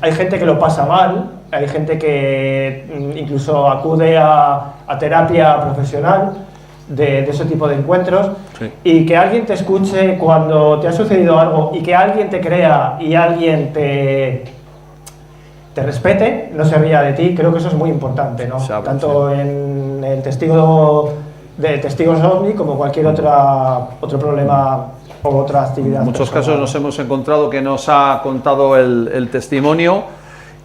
hay gente que lo pasa mal, hay gente que incluso acude a terapia profesional de ese tipo de encuentros, sí. Y que alguien te escuche cuando te ha sucedido algo y que alguien te crea y alguien te respete, no se ría de ti, creo que eso es muy importante, ¿no? Tanto en el testigo de testigos OVNI como cualquier otro problema o otra actividad. En muchos casos nos hemos encontrado que nos ha contado el testimonio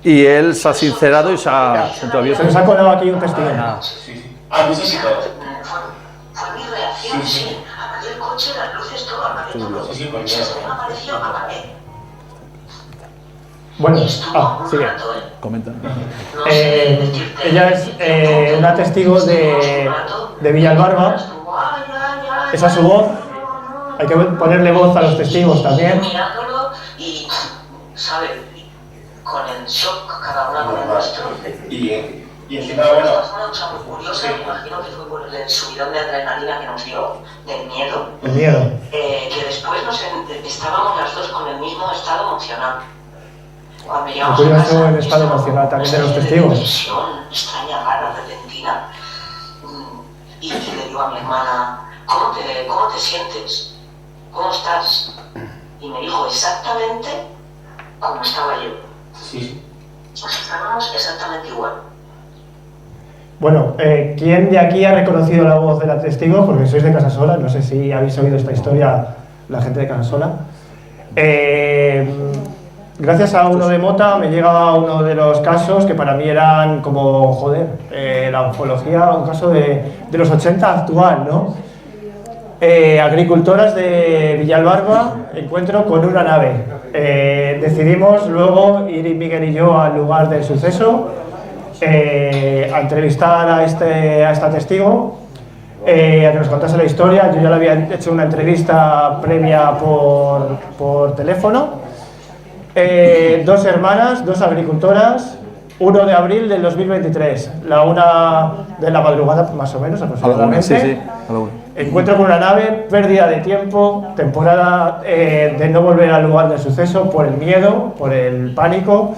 y él se ha sincerado y se nos ha colado aquí un testimonio. Fue mi reacción, sí. Apareció el coche, las luces, todo apareció. Según apareció, apagué. Bueno, sigue. Comenta. Ella es una testigo de Villalbarba. Esa es su voz. Hay que ponerle voz a los testigos también. Mirándolo y, ¿sabe? Con el shock cada una con el nuestro. Y encima, bueno, una cosa muy curiosa, me imagino que fue por el subidón de adrenalina que nos dio, del miedo. El miedo. Que después estábamos las dos con el mismo estado emocional. Cuando llegamos a casa, el estado emocional también de los testigos. Tensión, extraña, rara, repentina. Y le digo a mi hermana, ¿cómo te sientes? ¿Cómo estás? Y me dijo exactamente como estaba yo. Sí. Estábamos exactamente igual. Bueno, ¿quién de aquí ha reconocido la voz de la testigo? Porque sois de Casasola, no sé si habéis oído esta historia, la gente de Casasola. Gracias a uno de Mota me llega uno de los casos que para mí eran como, joder, la ufología, un caso de los 80 actual, ¿no? Agricultoras de Villalbarba, encuentro con una nave. Decidimos luego ir Miguel y yo al lugar del suceso, a entrevistar a esta testigo. a que nos contase la historia. Yo ya le había hecho una entrevista previa por teléfono. 2 hermanas, 2 agricultoras, 1 de abril del 2023, la 1 de la madrugada más o menos aproximadamente. Sí, a la 1. Encuentro con una nave, pérdida de tiempo, temporada de no volver al lugar del suceso por el miedo, por el pánico.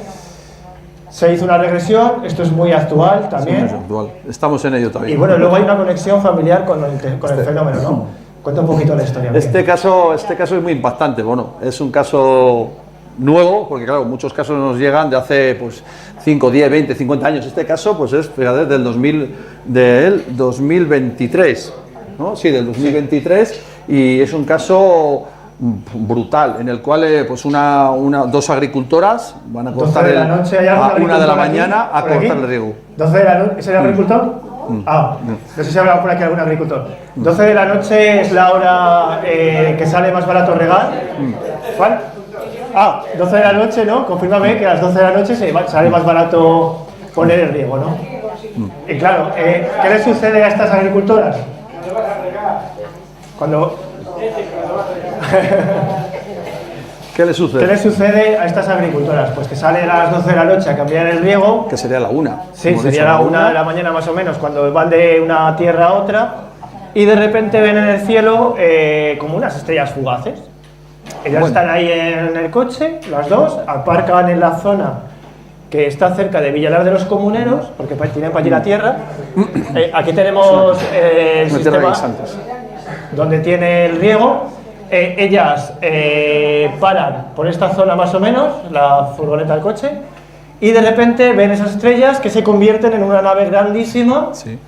Se hizo una regresión, esto es muy actual también. Sí, es actual. Estamos en ello también. Y bueno, luego hay una conexión familiar con el fenómeno, ¿no? Cuenta un poquito la historia. Este caso es muy impactante. Bueno, es un caso nuevo, porque claro, muchos casos nos llegan de hace pues 5, 10, 20, 50 años. Este caso pues es, fíjate, del 2023, ¿no? Sí, del 2023, y es un caso brutal, en el cual pues 2 agricultoras van a cortar a 1 de la mañana a cortar el riego. 12 de la noche, ¿es el agricultor? No sé si habrá por aquí algún agricultor. 12 de la noche es la hora que sale más barato regar. ¿Cuál? 12 de la noche, ¿no? Confírmame que a las 12 de la noche sale más barato poner el riego, ¿no? Y claro, ¿qué le sucede a estas agricultoras? ¿Qué le sucede? ¿Qué le sucede a estas agricultoras? Pues que salen a las 12 de la noche a cambiar el riego. Que sería la 1. Sí, sería la 1 de la mañana más o menos, cuando van de una tierra a otra, y de repente ven en el cielo como unas estrellas fugaces. Ellas están ahí en el coche, las 2, aparcan en la zona que está cerca de Villalar de los Comuneros, porque tienen para allí la tierra. Aquí tenemos el sistema donde tiene el riego. Ellas paran por esta zona más o menos, la furgoneta del coche, y de repente ven esas estrellas que se convierten en una nave grandísima. Sí.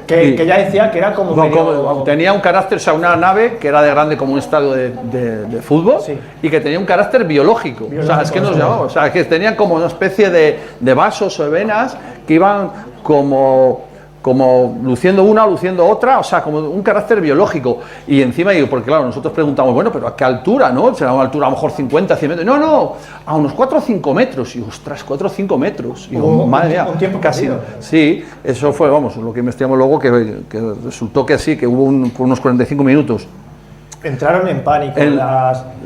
Que ya decía que era como tenía un carácter, o sea, una nave que era de grande como un estadio de fútbol, sí, y que tenía un carácter biológico. O sea, es que nos llamaba, o sea, que tenían como una especie de vasos o de venas que iban como luciendo una, luciendo otra, o sea, como un carácter biológico. Y encima, porque claro, nosotros preguntamos, bueno, pero ¿a qué altura, no? ¿Será una altura a lo mejor 50, 100 metros? No, a unos 4 o 5 metros. Y ostras, 4 o 5 metros. Y madre mía, casi. Sí, eso fue, vamos, lo que investigamos luego, que resultó que sí, que hubo unos 45 minutos. Entraron en pánico.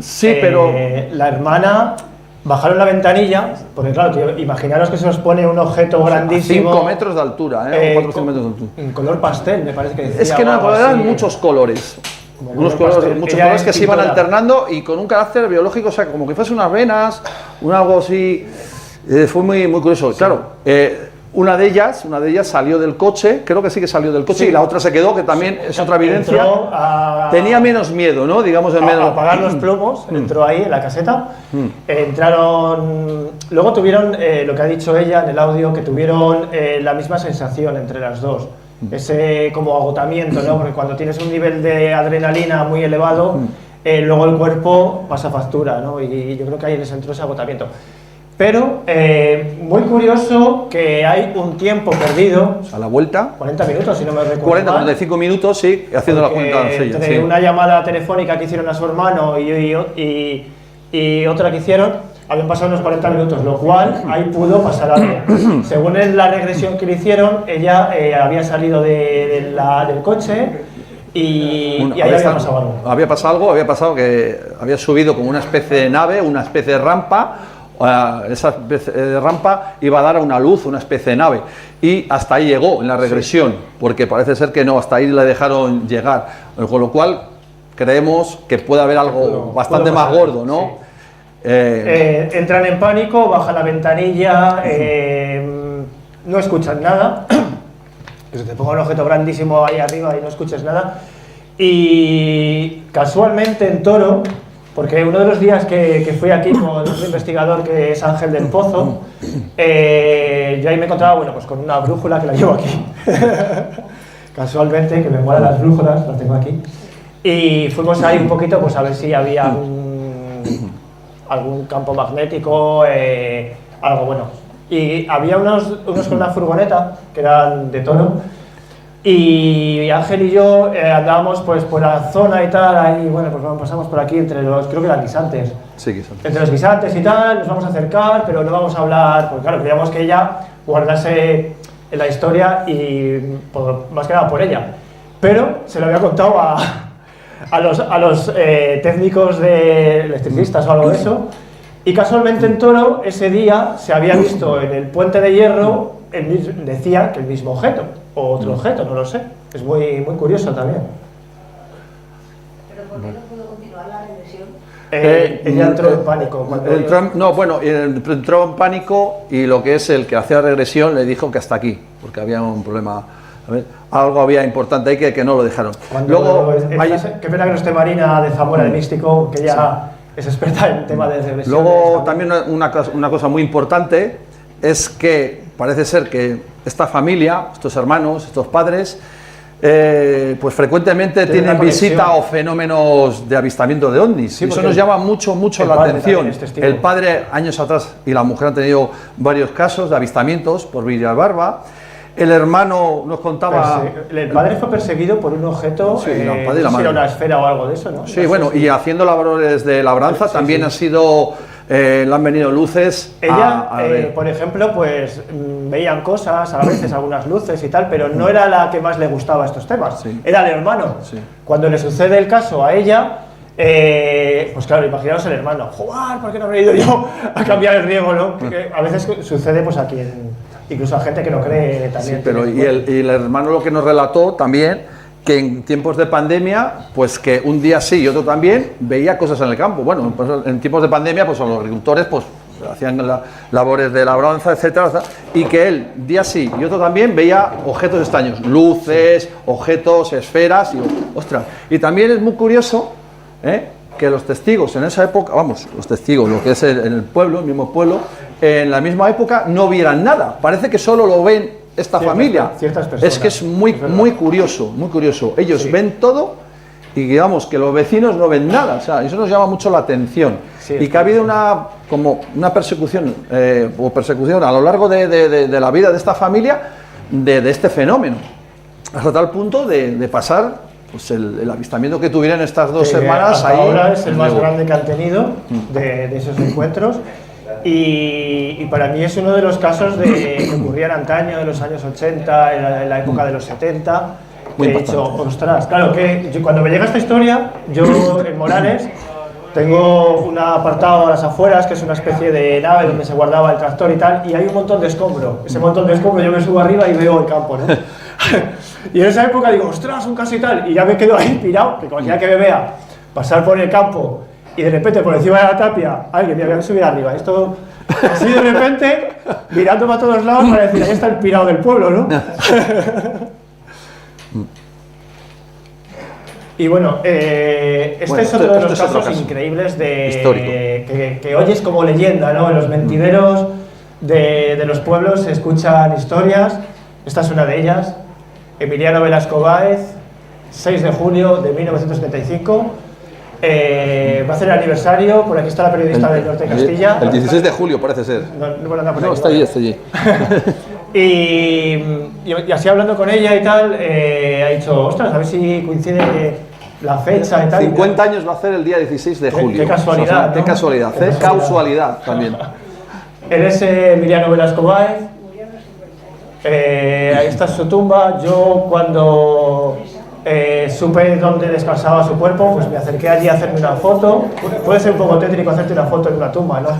Sí, pero la hermana... Bajaron la ventanilla, porque claro, tío, imaginaros que se os pone un objeto grandísimo. 5 metros de altura, 4 o 5 metros de altura. En color pastel, me parece que decía. Es que no, eran muchos colores. Muchos colores que se iban alternando y con un carácter biológico, o sea, como que fuese unas venas, algo así. Fue muy, muy curioso. Sí. Claro, una de ellas salió del coche, creo que sí que salió del coche, sí, y la otra se quedó, que también es otra evidencia. Tenía menos miedo, ¿no? Digamos, a apagar los plomos, entró ahí en la caseta. Entraron. Luego tuvieron, lo que ha dicho ella en el audio, que tuvieron la misma sensación entre las dos. Ese como agotamiento, ¿no? Porque cuando tienes un nivel de adrenalina muy elevado, luego el cuerpo pasa factura, ¿no? Y yo creo que ahí les entró ese agotamiento. Pero muy curioso que hay un tiempo perdido. A la vuelta. 40 minutos, si no me recuerdo. 40, 45 minutos, sí, haciendo la cuenta. Entre una llamada telefónica que hicieron a su hermano y otra que hicieron, habían pasado unos 40 minutos, lo cual ahí pudo pasar algo. Según la regresión que le hicieron, ella había salido del coche y ahí había pasado algo. Había pasado que había subido como una especie de nave, una especie de rampa. Esa rampa iba a dar a una luz, una especie de nave, y hasta ahí llegó en la regresión, porque parece ser que no, hasta ahí le dejaron llegar, con lo cual creemos que puede haber algo bastante más gordo, ¿no? Sí. Entran en pánico, bajan la ventanilla, no escuchan nada, que se te ponga un objeto grandísimo ahí arriba y no escuches nada, y casualmente en Toro, porque uno de los días que fui aquí con otro investigador que es Ángel del Pozo, yo ahí me encontraba, bueno, pues con una brújula que la llevo aquí. Casualmente, que me molan las brújulas, las tengo aquí. Y fuimos ahí un poquito, pues a ver si había algún campo magnético, algo bueno. Y había unos con una furgoneta, que eran de Toro, y Ángel y yo andábamos pues por la zona y tal, ahí, bueno, pues pasamos por aquí entre los, creo que eran guisantes. Sí, guisantes. Entre los guisantes y tal, nos vamos a acercar, pero no vamos a hablar, porque claro, queríamos que ella guardase la historia y más que nada por ella. pero se lo había contado a los técnicos de electricistas o algo de eso, y casualmente en Toro ese día se había visto en el puente de hierro, decía que el mismo objeto, o otro objeto, no lo sé. Es muy, muy curioso también. ¿Pero por qué no pudo continuar la regresión? Ella entró en pánico. Entró en pánico, y lo que es el que hacía regresión le dijo que hasta aquí, porque había un problema, algo había importante ahí que no lo dejaron. Luego, qué pena que no esté Marina de Zamora, de Místico, que ya es experta en tema de regresión. Luego también una cosa muy importante es que parece ser que esta familia, estos hermanos, estos padres, pues frecuentemente tienen visita o fenómenos de avistamiento de ovnis. Sí, eso nos llama mucho la atención. El padre, años atrás, y la mujer han tenido varios casos de avistamientos por Villalbarba. El hermano nos contaba... el padre fue perseguido por un objeto, sí, el padre y la si madre. era una esfera o algo de eso, ¿no? Sí, bueno, y haciendo labores de labranza también ha sido... le han venido luces. Ella, por ejemplo, pues veían cosas, a veces algunas luces y tal, pero no era la que más le gustaba estos temas. Sí. Era el hermano. Sí. Cuando le sucede el caso a ella, pues claro, imaginaos el hermano. ¡Joder! ¿Por qué no habré ido yo a cambiar el riego, no? Que a veces sucede pues aquí, incluso a gente que no cree también. Sí, pero y el hermano lo que nos relató también, que en tiempos de pandemia, pues que un día sí y otro también, veía cosas en el campo. Bueno, pues en tiempos de pandemia, pues los agricultores pues hacían labores de labranza, etcétera, y que él, día sí y otro también, veía objetos extraños, luces, objetos, esferas, y ostras. Y también es muy curioso, que los testigos en esa época, vamos, los testigos, lo que es en el pueblo, el mismo pueblo, en la misma época no vieran nada. Parece que solo lo ven esta familia. Ciertas personas. Es que es muy curioso, muy curioso. Ellos ven todo y digamos que los vecinos no ven nada. O sea, eso nos llama mucho la atención. Sí, y que ha habido una persecución a lo largo de la vida de esta familia de este fenómeno, hasta tal punto de pasar pues el avistamiento que tuvieron estas dos hermanas ahí. Ahora es el más grande que han tenido de esos encuentros. Y para mí es uno de los casos que ocurrían antaño, de los años 80, en la época de los 70. He dicho, ostras, claro que cuando me llega esta historia, yo en Morales tengo un apartado a las afueras, que es una especie de nave donde se guardaba el tractor y tal, y hay un montón de escombro. Ese montón de escombro yo me subo arriba y veo el campo, ¿no? Y en esa época digo, ostras, un caso y tal, y ya me quedo ahí pirado, que cualquiera que me vea pasar por el campo y de repente por encima de la tapia alguien me había subido arriba. Esto así de repente, mirándome a todos lados para decir, ahí está el pirado del pueblo, ¿no? Y bueno, es otro de los casos increíbles que oyes como leyenda, ¿no? En los mentideros de los pueblos se escuchan historias. Esta es una de ellas. Emiliano Velasco Báez, 6 de julio de 1975. Va a ser el aniversario. Por aquí está la periodista del Norte de Castilla. El 16 de julio parece ser. No, está allí. Y así hablando con ella y tal, ha dicho, ostras, a ver si coincide la fecha y tal. 50 años va a ser el día 16 de julio. Qué casualidad, ¿no? Qué casualidad, causalidad también. Él es Emiliano Velasco Báez. Ahí está su tumba. Yo cuando supe dónde descansaba su cuerpo, pues me acerqué allí a hacerme una foto. Puede ser un poco tétrico hacerte una foto en una tumba, ¿no?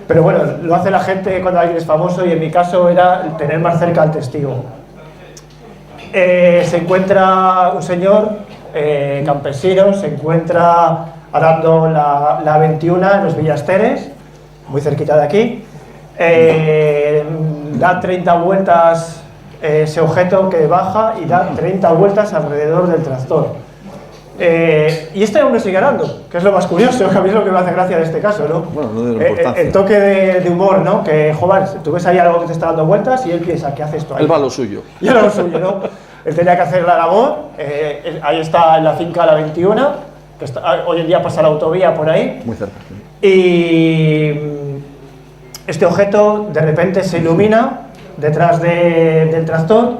Pero bueno, lo hace la gente cuando alguien es famoso, y en mi caso era tener más cerca al testigo. Se encuentra un señor campesino, se encuentra arando la 21 en los Villasteres, muy cerquita de aquí. Da 30 vueltas ese objeto que baja y da 30 vueltas alrededor del tractor. Y este hombre sigue arando, que es lo más curioso, que a mí es lo que me hace gracia de este caso, ¿no? Bueno, no de la importancia. El toque de humor, ¿no? Que, joder, tú ves ahí algo que te está dando vueltas y él piensa, ¿qué hace esto ahí? Él va a lo suyo. Y él va a lo suyo, ¿no? Él tenía que hacer la labor. Ahí está en la finca La 21, que hoy en día pasa la autovía por ahí. Muy cerca. Y este objeto de repente se ilumina detrás del tractor,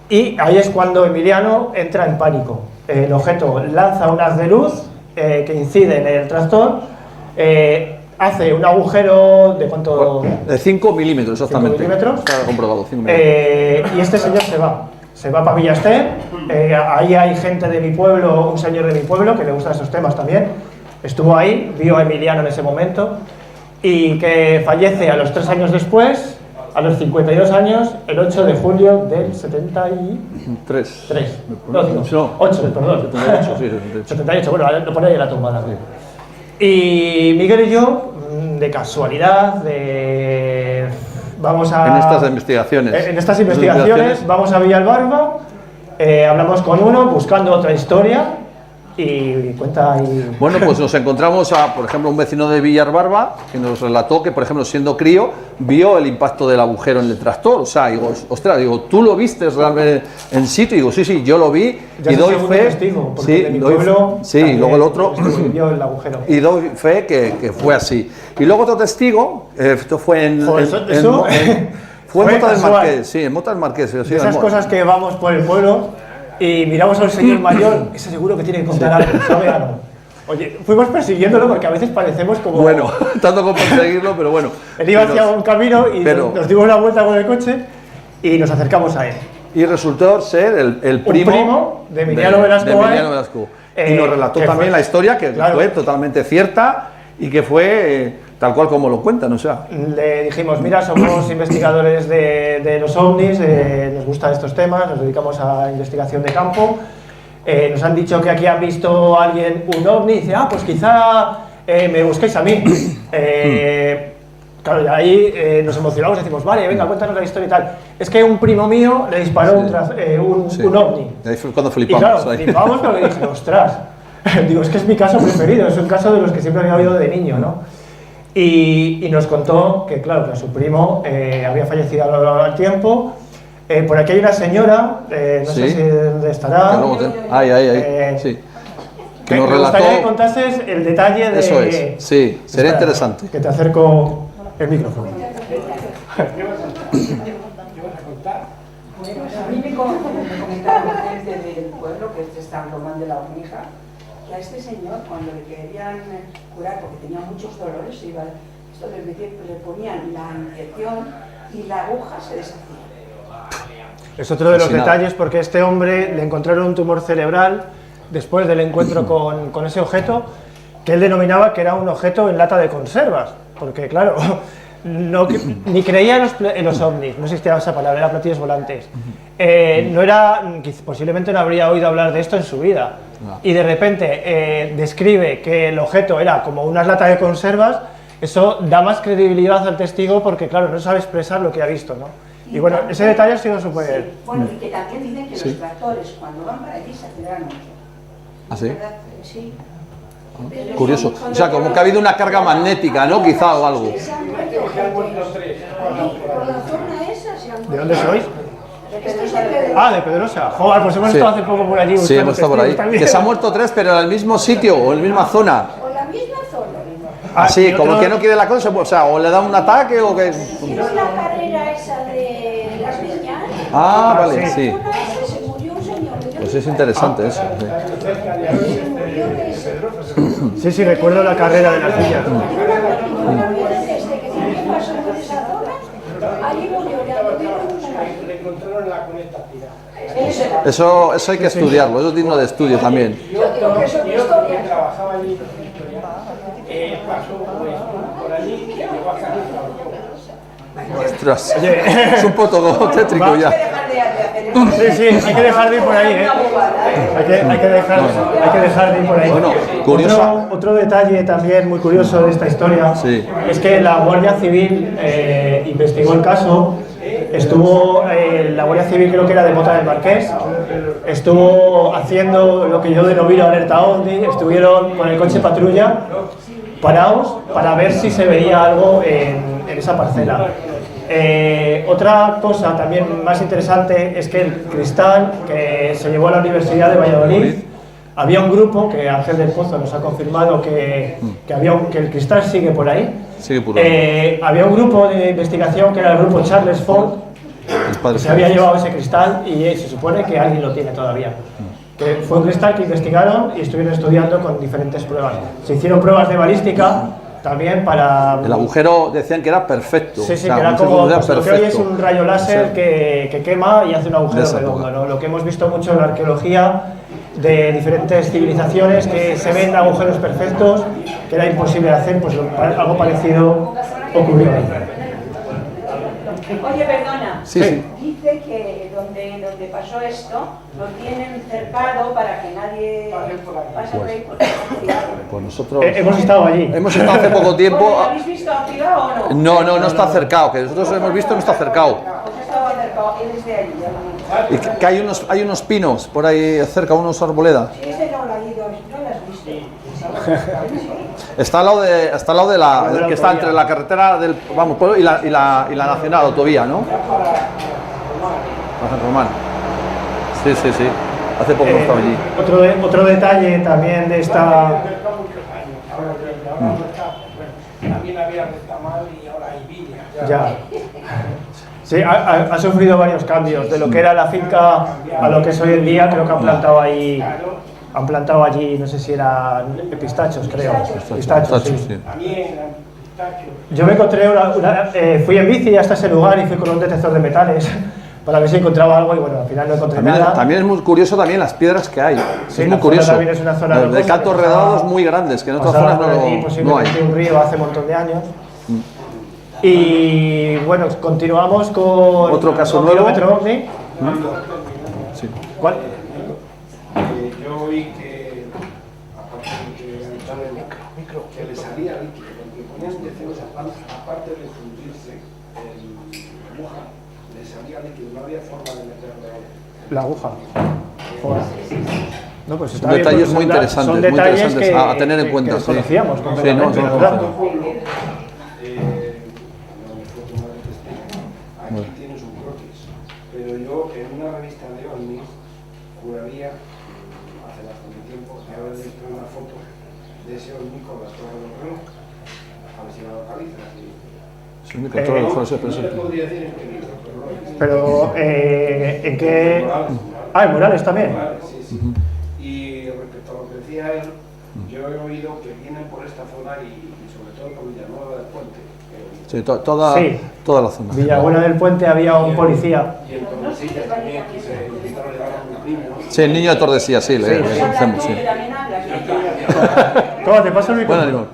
y ahí es cuando Emiliano entra en pánico. El objeto lanza un haz de luz que incide en el tractor, hace un agujero de ¿cuánto? De 5 milímetros exactamente. 5 milímetros. Está comprobado, 5 milímetros. Y este señor se va para Villaster, ahí hay gente de mi pueblo, un señor de mi pueblo que le gustan esos temas también, estuvo ahí, vio a Emiliano en ese momento, y que fallece a los 3 años después, a los 52 años, el 8 de julio del 73. 3. No, digo, 8, perdón. 78, sí, 78, bueno, lo pone ahí en la tumba. Y Miguel y yo, de casualidad, vamos a... En estas investigaciones. En estas investigaciones vamos a Villalbarba, hablamos con uno buscando otra historia y cuenta ahí... Bueno, pues nos encontramos a, por ejemplo, un vecino de Villalbarba que nos relató que, por ejemplo, siendo crío, vio el impacto del agujero en el tractor. O sea, digo, ostras, digo, ¿tú lo viste realmente en sitio? Digo, sí, yo lo vi ya y doy fe. Testigo, Sí, de mi pueblo sí, luego el otro vio el agujero. y doy fe que fue así. Y luego otro testigo, esto fue en Fue en Mota del casual. Marqués, sí, en Mota del Marqués. Sí, Esas cosas que vamos por el pueblo y miramos al señor mayor, ese seguro que tiene que contar algo, sabe algo. Oye, fuimos persiguiéndolo porque a veces parecemos como... Bueno, tanto como conseguirlo, pero bueno. Él iba hacia un camino y nos dimos una vuelta con el coche y nos acercamos a él. Y resultó ser el primo de Emiliano Velasco. Y nos relató también la historia, que fue totalmente cierta y que fue tal cual como lo cuentan, o sea. Le dijimos, mira, somos investigadores de los ovnis, nos gustan estos temas, nos dedicamos a investigación de campo. Nos han dicho que aquí han visto a alguien un ovni y dice, pues quizá me busquéis a mí. Claro, y ahí nos emocionamos y decimos, vale, venga, cuéntanos la historia y tal. Es que un primo mío le disparó un ovni. Ahí fue cuando flipamos. Y claro, flipamos porque dije, ostras, digo, es que es mi caso preferido, es un caso de los que siempre había oído de niño, ¿no? Y nos contó que, claro, que su primo había fallecido al tiempo. Por aquí hay una señora, no sé si dónde estará. Ahí, sí. Que nos relató. Me gustaría que contases el detalle de... Eso es, sí, sería interesante. Que te acerco el micrófono. A mí me comentaron gente del pueblo, que es San Román de la Hormija, que a este señor, cuando le querían curar, porque tenía muchos dolores, le ponían la inyección y la aguja se deshacía. Es otro de los detalles, porque este hombre le encontraron un tumor cerebral después del encuentro con ese objeto, que él denominaba que era un objeto en lata de conservas, porque claro, ni creía en los ovnis, no existía esa palabra, eran platillos volantes. Posiblemente no habría oído hablar de esto en su vida. Y de repente describe que el objeto era como unas latas de conservas. Eso da más credibilidad al testigo porque, claro, no sabe expresar lo que ha visto, ¿no? Y bueno, ese detalle ha sido súper... Sí. Bueno, y que también dicen que los tractores, cuando van para allí, se aceleran mucho. ¿Ah, sí? Sí. Curioso. O sea, como que ha habido una carga magnética, ¿no? Quizá o algo. Por la zona esa se han... ¿De dónde sois? De Pedrosa. Joder, pues hemos estado hace poco por allí. Sí, hemos estado por ahí. Que se han muerto 3, pero en el mismo sitio o en la misma zona. O la misma zona. Sí, como que no quiere la cosa, o sea, o le da un ataque o que... ¿No es la carrera esa de las viñas? Vale, sí. Se murió un señor. Pues es interesante eso. Sí, sí, recuerdo la carrera de las viñas. Eso hay que estudiarlo, eso es digno de estudio también. Yo digo que eso es historia. Trabajaba allí pasó por allí y llegó a casa y trabajó. Ostras, es un poco tétrico ya. Sí, hay que dejar de ir por ahí, ¿eh? Hay que dejar de ir por ahí. Bueno, curioso. Otro detalle también muy curioso de esta historia es que la Guardia Civil investigó el caso. Estuvo, la Guardia Civil creo que era de Mota del Marqués, estuvo haciendo lo que yo denomino alerta OVNI, estuvieron con el coche patrulla parados para ver si se veía algo en esa parcela. Otra cosa también más interesante es que el cristal que se llevó a la Universidad de Valladolid, había un grupo, que Ángel del Pozo nos ha confirmado que el cristal sigue por ahí. Había un grupo de investigación que era el grupo Charles Ford, que se había llevado ese cristal y se supone que alguien lo tiene todavía. Que fue un cristal que investigaron y estuvieron estudiando con diferentes pruebas. Se hicieron pruebas de balística también para... El agujero decían que era perfecto. Sí, sí, o sea, que era un como, círculo pues, lo que hoy es un rayo láser Sí. que quema y hace un agujero De esa redondo, época. ¿no? Lo que hemos visto mucho en la arqueología de diferentes civilizaciones, que se ven agujeros perfectos, que era imposible de hacer, pues algo parecido ocurrió ahí. Oye, perdona. Sí, sí. Dice que donde pasó esto, lo tienen cercado para que nadie pase por ahí. Pues nosotros Hemos estado allí. hemos estado hace poco tiempo. ¿Lo habéis visto activado o no? No está cercado, que nosotros hemos visto no está cercado. Pues estaba cercado, él es de allí, ya lo Y que hay unos pinos por ahí cerca, unos arboledas. Sí, ese no lo ha ido, no lo has visto. Está al lado de la, de la que está autovía. entre la carretera del pueblo y la nacional, autovía, ¿no? San Román. Sí. Hace poco estaba allí. Otro detalle también de esta... También había retamal y ahora hay viña. Ya. Sí, ha sufrido varios cambios de lo que era la finca a lo que es hoy en día. Creo que han plantado allí, no sé si eran pistachos, creo. Pistachos, sí. También pistachos. Yo me encontré fui en bici hasta ese lugar y fui con un detector de metales para ver si encontraba algo y bueno, al final no encontré nada. También es muy curioso también las piedras que hay. Sí, es la muy zona curioso. también es una zona de rocosa, cantos que redados muy grandes, que en otras pasaba zonas por allí, no posiblemente hay. un río hace un montón de años. Y bueno, continuamos con Otro caso con nuevo. Kilómetro OVNI. Sí. ¿Cuál? Yo oí que, aparte de que le salía líquido, porque ponían inyecciones aparte de fundirse la aguja, le salía líquido, no había forma de meterle. La aguja. No, pues Son está bien, detalles porque muy interesantes, son muy detalles interesantes a tener en cuenta. que Sí. desconocíamos Sí, completamente, no, ¿verdad? Aquí tienes un croquis, pero yo en una revista de ovnis juraría, hace bastante tiempo, que haber visto una foto de ese ovni con las torres del reloj. A ver si la localizas. Sí, me encontró el José No Presente. le podría decir en qué libro, pero lo he visto. Pero, ¿en qué? Ah, en Morales también. Morales, sí. Y respecto a lo que decía él, yo he oído que vienen por esta zona y sobre todo por Villanueva del Puente. Sí, toda la zona. Villabuena del Puente había un policía. Y en Tordesillas también, que se intentaron llevar a unos niños. Sí, el niño de Tordesillas, sí, le conocemos, sí. ¿Cómo te pasa el Bueno, micrófono?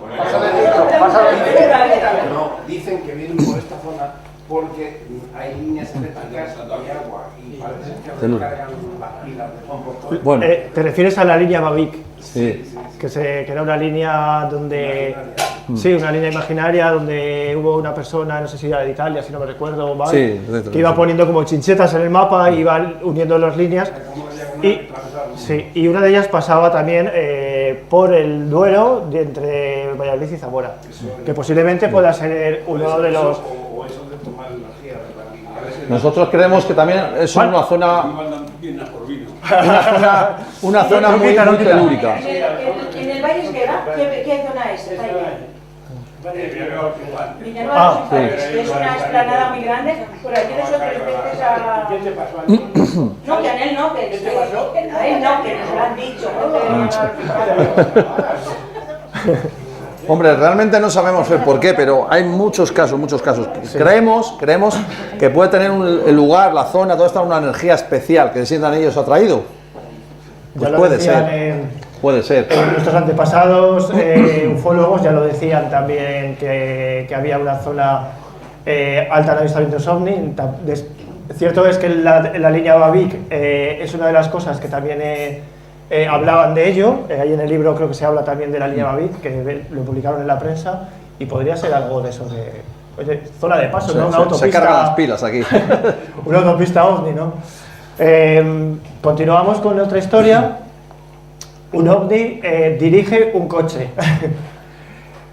No, dicen que vienen por esta zona porque hay líneas eléctricas y agua y parece que recargan las pilas de compostor. Bueno, ¿Te refieres a la línea Bavic? sí. Que era una línea donde... Sí, una línea imaginaria donde hubo una persona, no sé si era de Italia, si no me recuerdo mal, Sí, que iba poniendo como chinchetas en el mapa y iba uniendo las líneas. Y una de ellas pasaba también por el Duero entre Valladolid y Zamora, que posiblemente pueda ser uno de los... O eso de tomar energía de la línea. Nosotros creemos que también es una zona No, muy, quita, no muy quita. telúrica. ¿En el Valle Esgueva? ¿Qué zona es? Ah, Villanueva es una explanada muy grande, por allí nosotros veces a... ¿Qué te pasó a ti? No, que a él no, que a él no, que nos lo han dicho. Hombre, realmente no sabemos el por qué, pero hay muchos casos. Creemos que puede tener el lugar, la zona, toda esta una energía especial que se sientan ellos atraídos. Pues Ya lo puede decían ser. Puede ser. Nuestros antepasados ufólogos ya lo decían también que había una zona alta en avistamientos ovni. Cierto es que la línea Bavic es una de las cosas que también hablaban de ello. Ahí en el libro creo que se habla también de la línea Bavic, que lo publicaron en la prensa, y podría ser algo de eso de... Oye, zona de paso, ¿no? Una autopista... Se cargan las pilas aquí. Una autopista ovni, ¿no? Continuamos con otra historia. Un ovni dirige un coche.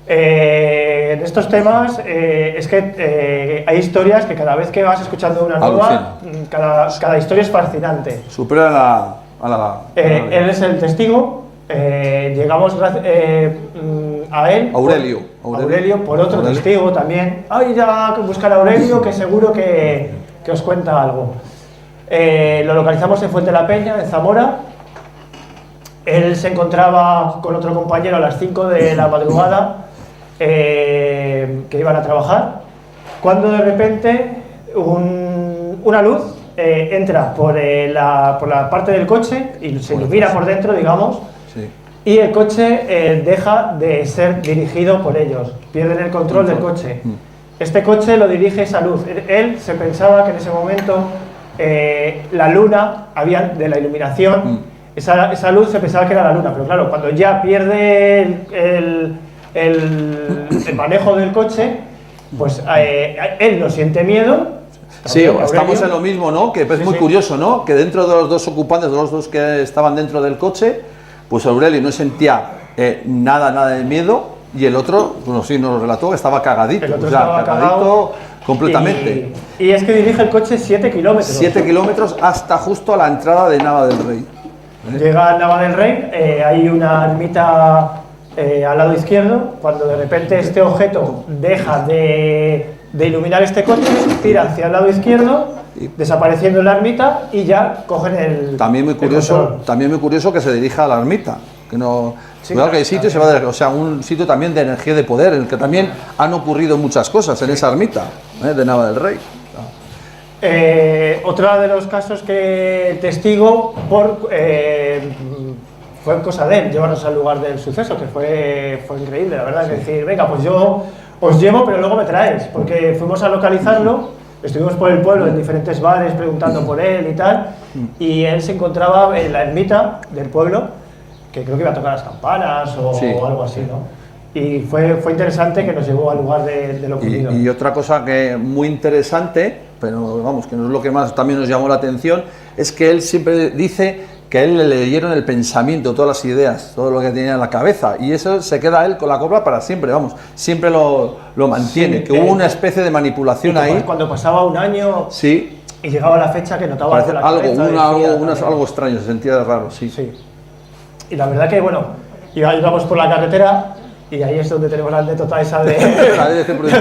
En estos temas es que hay historias que cada vez que vas escuchando una nueva, cada historia es fascinante. Supera Él es el testigo. Llegamos a él, Aurelio por otro testigo también. Ir a buscar a Aurelio, que seguro que os cuenta algo. Lo localizamos en Fuente la Peña, en Zamora. Él se encontraba con otro compañero a las 5 de la madrugada que iban a trabajar, cuando de repente una luz entra por la parte del coche y se ilumina por dentro, digamos, Sí. y el coche deja de ser dirigido por ellos, pierden el control del coche. Este coche lo dirige esa luz. Él se pensaba que en ese momento la luna, de la iluminación, esa luz se pensaba que era la luna, pero claro, cuando ya pierde el manejo del coche, pues él no siente miedo. Sí, Aurelio. estamos en lo mismo, ¿no? Que es muy curioso, ¿no? Que dentro de los dos ocupantes, de los dos que estaban dentro del coche, pues Aurelio no sentía nada de miedo, y el otro, bueno, sí nos relató que estaba cagadito, El otro o sea, estaba cagadito completamente. Y es que dirige el coche 7 kilómetros. 7 kilómetros hasta justo a la entrada de Nava del Rey. Llega a Nava del Rey, hay una ermita al lado izquierdo. Cuando de repente este objeto deja de iluminar este coche, tira hacia el lado izquierdo, desapareciendo en la ermita, y ya cogen el. También muy curioso que se dirija a la ermita, que no. Cuidado que hay sitios, se va o sea, un sitio también de energía de poder, en el que también han ocurrido muchas cosas en esa ermita de Nava del Rey. Otro de los casos que el testigo fue cosa de él, llevarnos al lugar del suceso, que fue increíble, la verdad, es decir, venga, pues yo os llevo, pero luego me traéis, porque fuimos a localizarlo, estuvimos por el pueblo en diferentes bares preguntando por él y tal, y él se encontraba en la ermita del pueblo, que creo que iba a tocar las campanas o algo así, ¿no? Y fue interesante, que nos llevó al lugar de lo ocurrido. Y otra cosa que muy interesante, pero vamos, que no es lo que más también nos llamó la atención, es que él siempre dice que a él le leyeron el pensamiento, todas las ideas, todo lo que tenía en la cabeza, y eso se queda a él con la copla para siempre, vamos, siempre lo mantiene, que hubo una especie de manipulación ahí. Cuando pasaba un año y llegaba la fecha que notaba parece la cabeza, algo extraño, se sentía raro, sí. Y la verdad que, bueno, íbamos por la carretera, y ahí es donde tenemos la anécdota esa de la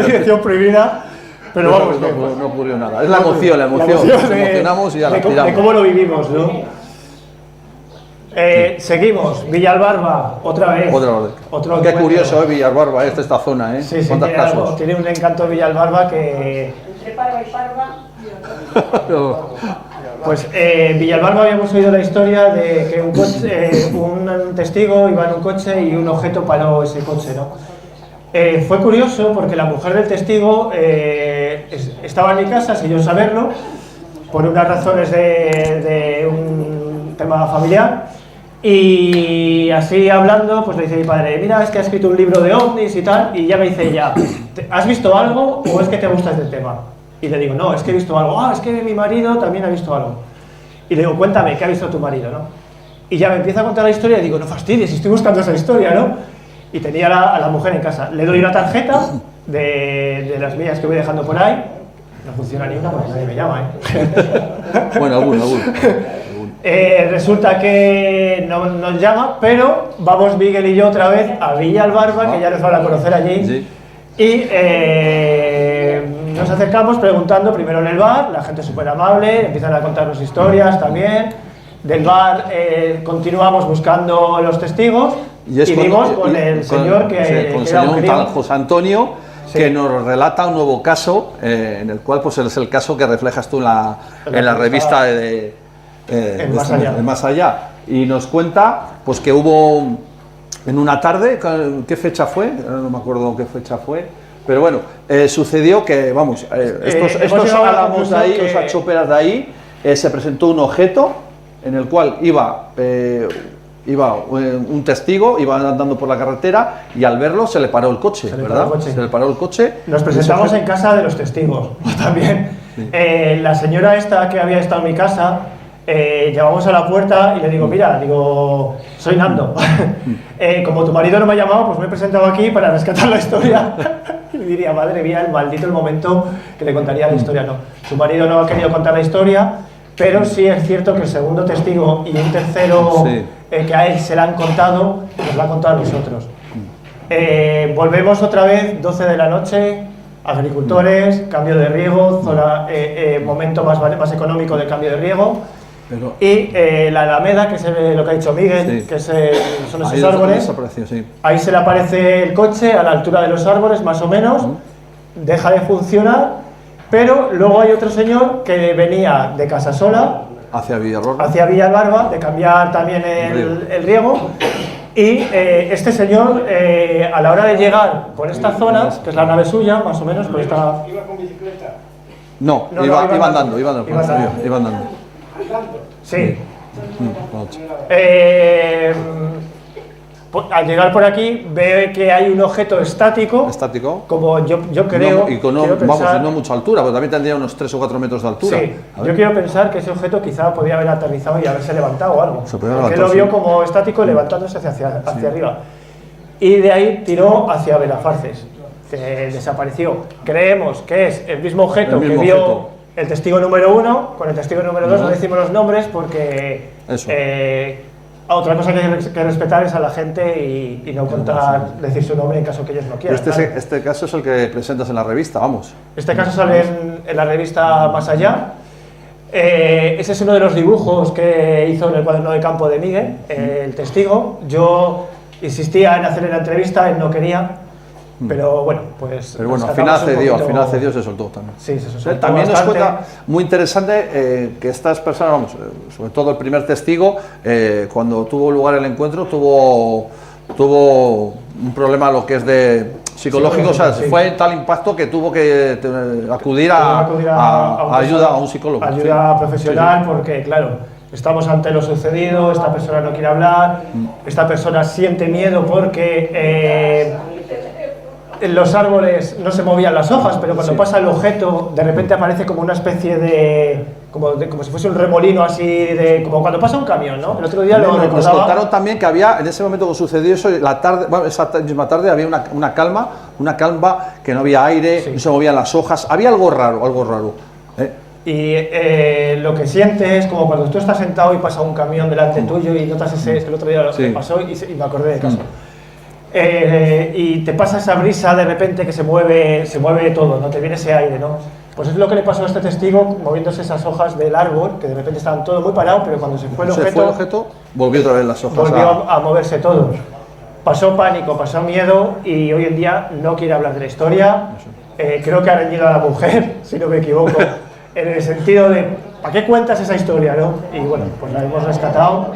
dirección prohibida. Pero vamos, no ocurrió nada. Es la emoción, nos emocionamos y ya la tiramos. De cómo lo vivimos, ¿no? Seguimos, Villalbarba, otra vez. Qué curioso, Villalbarba, esta zona, ¿eh? Sí, ¿Cuántos casos? Tiene un encanto Villalbarba que. Entre Parva y Parva. Pues Villalbarba habíamos oído la historia de que un testigo iba en un coche y un objeto paró ese coche, ¿no? Fue curioso porque la mujer del testigo estaba en mi casa sin yo saberlo, por unas razones de un tema familiar, y así hablando, pues le dice mi padre, mira, es que ha escrito un libro de ovnis y tal, y ya me dice ella, ¿has visto algo o es que te gusta este tema? Y le digo, no, es que he visto algo. Es que mi marido también ha visto algo. Y le digo, cuéntame, ¿qué ha visto tu marido, no? Y ya me empieza a contar la historia y digo, no fastidies, estoy buscando esa historia, ¿no? Y tenía a la mujer en casa. Le doy una tarjeta de las mías que voy dejando por ahí. No funciona ni una porque nadie me llama, ¿eh? Bueno, alguno. Resulta que no nos llama, pero vamos Miguel y yo otra vez a Villalbarba, que ya nos van a conocer allí. Sí. Y nos acercamos preguntando primero en el bar, la gente súper amable, empiezan a contarnos historias también. Del bar continuamos buscando los testigos y vimos con el señor que con el era señor un tal José Antonio, que nos relata un nuevo caso, en el cual pues es el caso que reflejas tú en la revista de Más Allá. Y nos cuenta pues que hubo en una tarde, ¿qué fecha fue? No me acuerdo qué fecha fue, pero bueno, sucedió que, vamos, estos álamos de ahí, los choperas de ahí, se presentó un objeto en el cual iba un testigo, iba andando por la carretera y al verlo se le paró el coche, ¿verdad? Se le paró el coche. Nos presentamos en casa de los testigos también. Sí. La señora esta que había estado en mi casa, llamamos a la puerta y le digo, mira, soy Nando. Como tu marido no me ha llamado, pues me he presentado aquí para rescatar la historia. Y diría, madre mía, el momento que le contaría la historia. No, su marido no ha querido contar la historia, pero sí es cierto que el segundo testigo y un tercero que a él se la han contado, nos la han contado a nosotros. Volvemos otra vez, 12 de la noche, agricultores, cambio de riego, zona, momento más económico del cambio de riego, Pero, y la Alameda, que es lo que ha dicho Miguel, Sí. que son esos ahí es donde árboles. desapareció, sí. Ahí se le aparece el coche a la altura de los árboles, más o menos, deja de funcionar, pero luego hay otro señor que venía de Casasola Hacia Villarroel. hacia Villalbarba, de cambiar también el riego, y este señor, a la hora de llegar por esta zona, que es la nave suya, más o menos, por esta... ¿Iba con bicicleta? No, No, iba iba andando, iba Iba andando. andando. ¿Andando? Sí. Bueno, Al llegar por aquí ve que hay un objeto estático, estático. como yo creo, No, y con quiero vamos, pensar- no mucha altura, pero también tendría unos 3 o 4 metros de altura. Sí, A ver. yo quiero pensar que ese objeto quizá podía haber aterrizado y haberse levantado o algo. Se podía Porque levantar, lo vio sí. como estático levantándose hacia arriba. Y de ahí tiró hacia Belafarces, que desapareció. Creemos que es el mismo objeto El mismo que vio objeto. el testigo número 1, con el testigo número 2 no Ujú. decimos los nombres porque Eso. otra cosa que hay que respetar es a la gente y no contar, decir su nombre en caso que ellos no quieran. claro. Este caso es el que presentas en la revista, vamos. Este caso sale en la revista Más Allá. Ese es uno de los dibujos que hizo en el cuaderno de campo de Miguel, el testigo. Yo insistía en hacerle la entrevista, él no quería, pero bueno, pues... Pero bueno, nos al final sacamos un cedió, poquito- se soltó también. Sí, se soltó También nos bastante. cuenta, muy interesante, que estas personas, vamos, sobre todo el primer testigo, cuando tuvo lugar el encuentro, tuvo un problema lo que es de psicológico, o sea, Sí. fue tal impacto que tuvo que acudir a ayuda a un psicólogo. Ayuda sí. profesional, porque claro, estamos ante lo sucedido, esta persona no quiere hablar, esta persona siente miedo porque en los árboles no se movían las hojas, pero cuando Sí. pasa el objeto, de repente aparece como una especie de como si fuese un remolino así, como cuando pasa un camión, ¿no? El otro día lo Nos recordaba. contaron también que había, en ese momento que sucedió eso, la tarde, bueno, esa misma tarde había una calma, que no había aire, Sí. no se movían las hojas, había algo raro. Y lo que sientes es como cuando tú estás sentado y pasa un camión delante tuyo y notas ese, el otro día lo Sí. que pasó y me acordé del caso. Y te pasa esa brisa de repente que se mueve todo, no te viene ese aire, ¿no? Pues es lo que le pasó a este testigo moviéndose esas hojas del árbol, que de repente estaban todo muy parado, pero cuando se fue el objeto, volvió otra vez las hojas. volvió a moverse todo. Pasó pánico, pasó miedo y hoy en día no quiere hablar de la historia. Creo que ha reñido a la mujer, si no me equivoco, en el sentido de ¿para qué cuentas esa historia, no? Y bueno, pues la hemos rescatado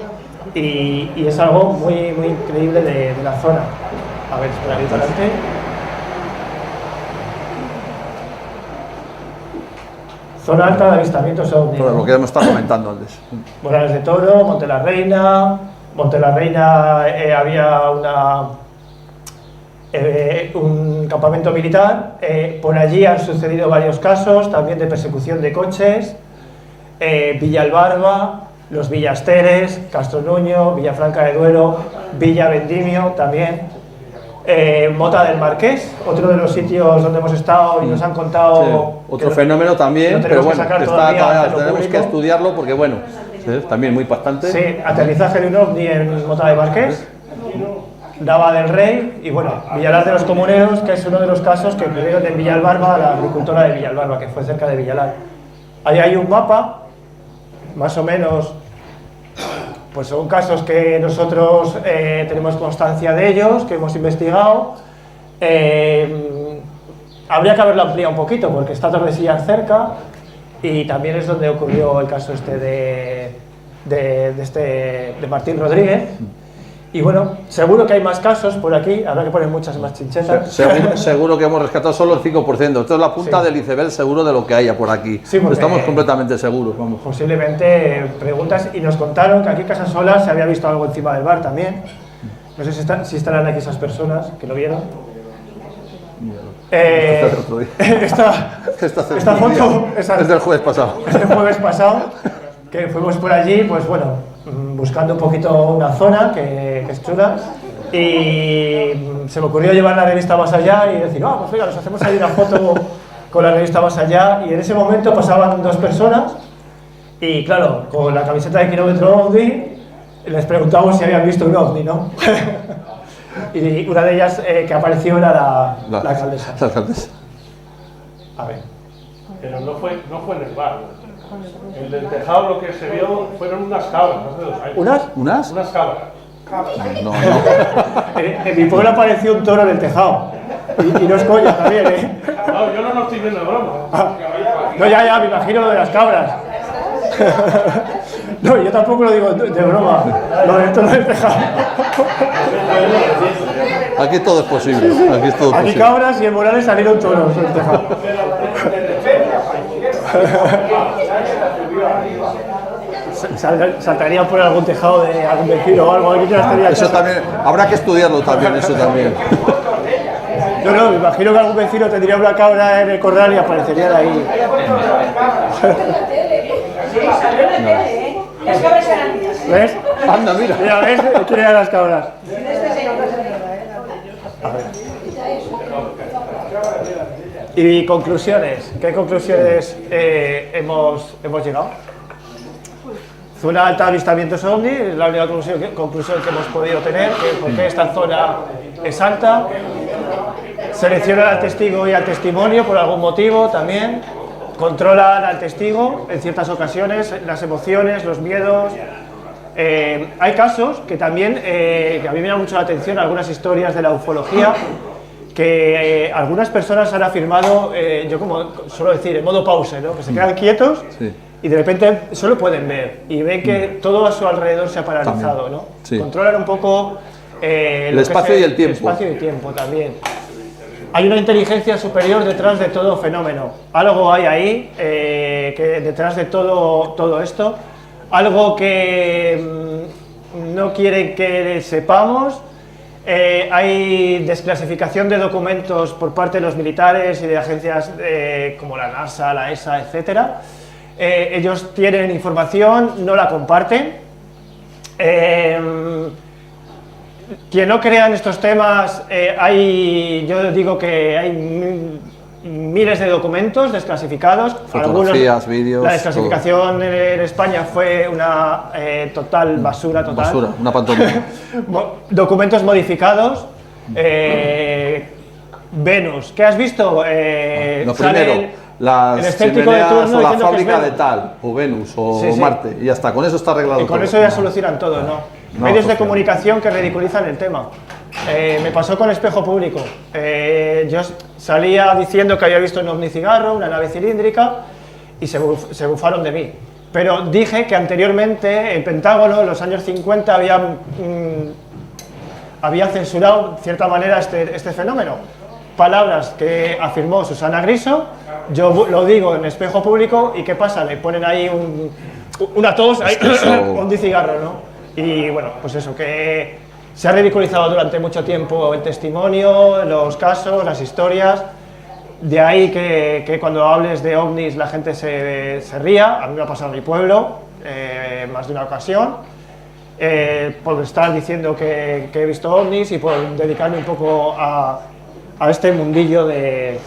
y es algo muy, muy increíble de la zona. A ver, espera, ahí para adelante. Zona alta de avistamientos ovni. Todo lo que hemos estado comentando antes. Morales de Toro, Monte la Reina. Monte la Reina había un campamento militar. Por allí han sucedido varios casos, también de persecución de coches. Villalbarba, los Villasteres, Castro Nuño, Villafranca de Duero, Villa Vendimio también. Mota del Marqués, otro de los sitios donde hemos estado y nos han contado... Sí, otro que fenómeno lo también, tenemos pero que bueno, sacar está todavía, todavía, hacerlo tenemos público. que estudiarlo porque bueno, también muy impactante. Sí, aterrizaje de un ovni en Mota de Marqués, Dava del Rey y bueno, Villalar de los Comuneros, que es uno de los casos que ocurrieron en Villalbarba, la agricultora de Villalbarba, que fue cerca de Villalar. Ahí hay un mapa, más o menos, pues son casos que nosotros tenemos constancia de ellos, que hemos investigado. Habría que haberlo ampliado un poquito porque está Tordesillas cerca y también es donde ocurrió el caso este de Martín Rodríguez. Y bueno, seguro que hay más casos por aquí, habrá que poner muchas más chinchetas. Seguro que hemos rescatado solo el 5%. Esto es la punta Sí. del iceberg seguro de lo que haya por aquí. Sí, porque- Estamos completamente seguros, vamos. Posiblemente preguntas y nos contaron que aquí en Casasola se había visto algo encima del bar también. No sé si estarán aquí esas personas que lo vieron. Del otro día. Esta foto es del jueves pasado. este jueves pasado, que fuimos por allí, pues bueno, buscando un poquito una zona que es chula y se me ocurrió llevar la revista Más Allá y decir, pues oiga, nos hacemos ahí una foto con la revista Más Allá y en ese momento pasaban dos personas y claro, con la camiseta de Kilómetro OVNI les preguntamos si habían visto un OVNI, ¿no? Y una de ellas que apareció era la alcaldesa. La alcaldesa. A ver. Pero no fue en el bar. El del tejado lo que se vio fueron unas cabras hace 2 años. ¿Unas? ¿Unas? Unas cabras. No, no. En mi pueblo apareció un toro en el tejado. Y no es coña también, ¿eh? No, yo no lo estoy viendo de broma. No, ya, me imagino lo de las cabras. No, yo tampoco lo digo de broma. Lo del toro del tejado. Aquí todo es posible. Aquí es todo Aquí posible. cabras y en Morales salieron toros del tejado. Saltarían por algún tejado de algún vecino o algo. Eso también, habrá que estudiarlo también, eso también. No, me imagino que algún vecino tendría una cabra en el corral y aparecería de ahí. Las cabras eran mías. ¿Ves? Anda, mira. Mira, ¿ves? ¿Quién eran las cabras? Y conclusiones. ¿Qué conclusiones hemos llegado? Zona alta de avistamientos ovni, es la única conclusión que hemos podido tener, que porque esta zona es alta. Seleccionan al testigo y al testimonio por algún motivo también. Controlan al testigo en ciertas ocasiones, las emociones, los miedos. Hay casos que también, que a mí me llama mucho la atención, algunas historias de la ufología, que algunas personas han afirmado, yo como suelo decir, en modo pause, ¿no? Que se quedan quietos. Sí. Y de repente solo pueden ver y ven que todo a su alrededor se ha paralizado, también, ¿no? Sí. Controlan un poco el espacio y el tiempo. El espacio y el tiempo también. Hay una inteligencia superior detrás de todo fenómeno. Algo hay ahí, que detrás de todo esto. Algo que no quieren que sepamos. Hay desclasificación de documentos por parte de los militares y de agencias como la NASA, la ESA, etcétera. Ellos tienen información, no la comparten. Quien no crea en estos temas, yo digo que hay miles de documentos desclasificados. Fotografías, vídeos. La desclasificación en España fue una total basura. Basura, una pantomima. Documentos modificados. Venus, ¿qué has visto? Lo primero. Las chimeneas o la fábrica de tal, o Venus, o sí, Marte, y ya está, con eso está arreglado. Y con todo. Eso ya solucionan todo, ¿no? Medios de comunicación que ridiculizan el tema. Me pasó con Espejo Público. Yo salía diciendo que había visto un ovnicigarro, una nave cilíndrica, y se bufaron de mí. Pero dije que anteriormente el Pentágono, en los años 50, había censurado, de cierta manera, este fenómeno. Palabras que afirmó Susana Griso, yo lo digo en Espejo Público, y ¿qué pasa? Le ponen ahí una tos, ahí, un cigarro, ¿no? Y bueno, pues eso, que se ha ridiculizado durante mucho tiempo el testimonio, los casos, las historias. De ahí que cuando hables de ovnis la gente se ría. A mí me ha pasado en mi pueblo, más de una ocasión, por estar diciendo que he visto ovnis y por dedicarme un poco a este mundillo de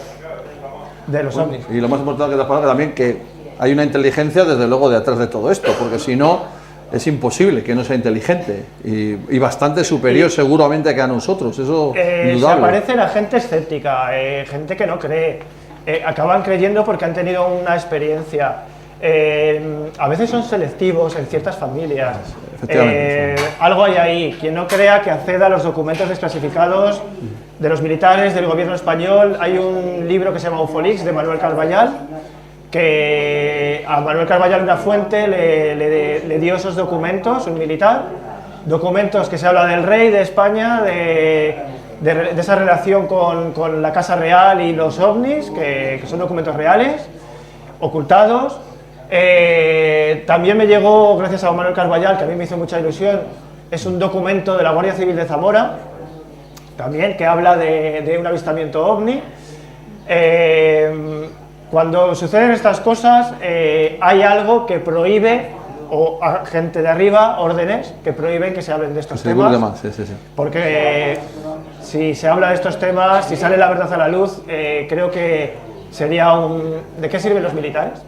los ovnis. Y lo más importante que te has también, que hay una inteligencia desde luego detrás de todo esto, porque si no es imposible que no sea inteligente y bastante superior seguramente que a nosotros, eso indudable. Se aparece la gente escéptica, gente que no cree, acaban creyendo porque han tenido una experiencia. A veces son selectivos en ciertas familias. Efectivamente, sí. Algo hay ahí. Quien no crea, que acceda a los documentos desclasificados de los militares, del gobierno español. Hay un libro que se llama Ufolix, de Manuel Carballal, que a Manuel Carballal, una fuente, le dio esos documentos, un militar, documentos que se habla del rey de España, de esa relación con la Casa Real y los ovnis, que son documentos reales, ocultados. También me llegó, gracias a Manuel Carballal, que a mí me hizo mucha ilusión, es un documento de la Guardia Civil de Zamora, también, que habla de un avistamiento ovni. Cuando suceden estas cosas, hay algo que prohíbe, o a gente de arriba, órdenes que prohíben que se hablen de estos temas. Sí. Porque si se habla de estos temas, si sale la verdad a la luz, creo que sería ¿de qué sirven los militares?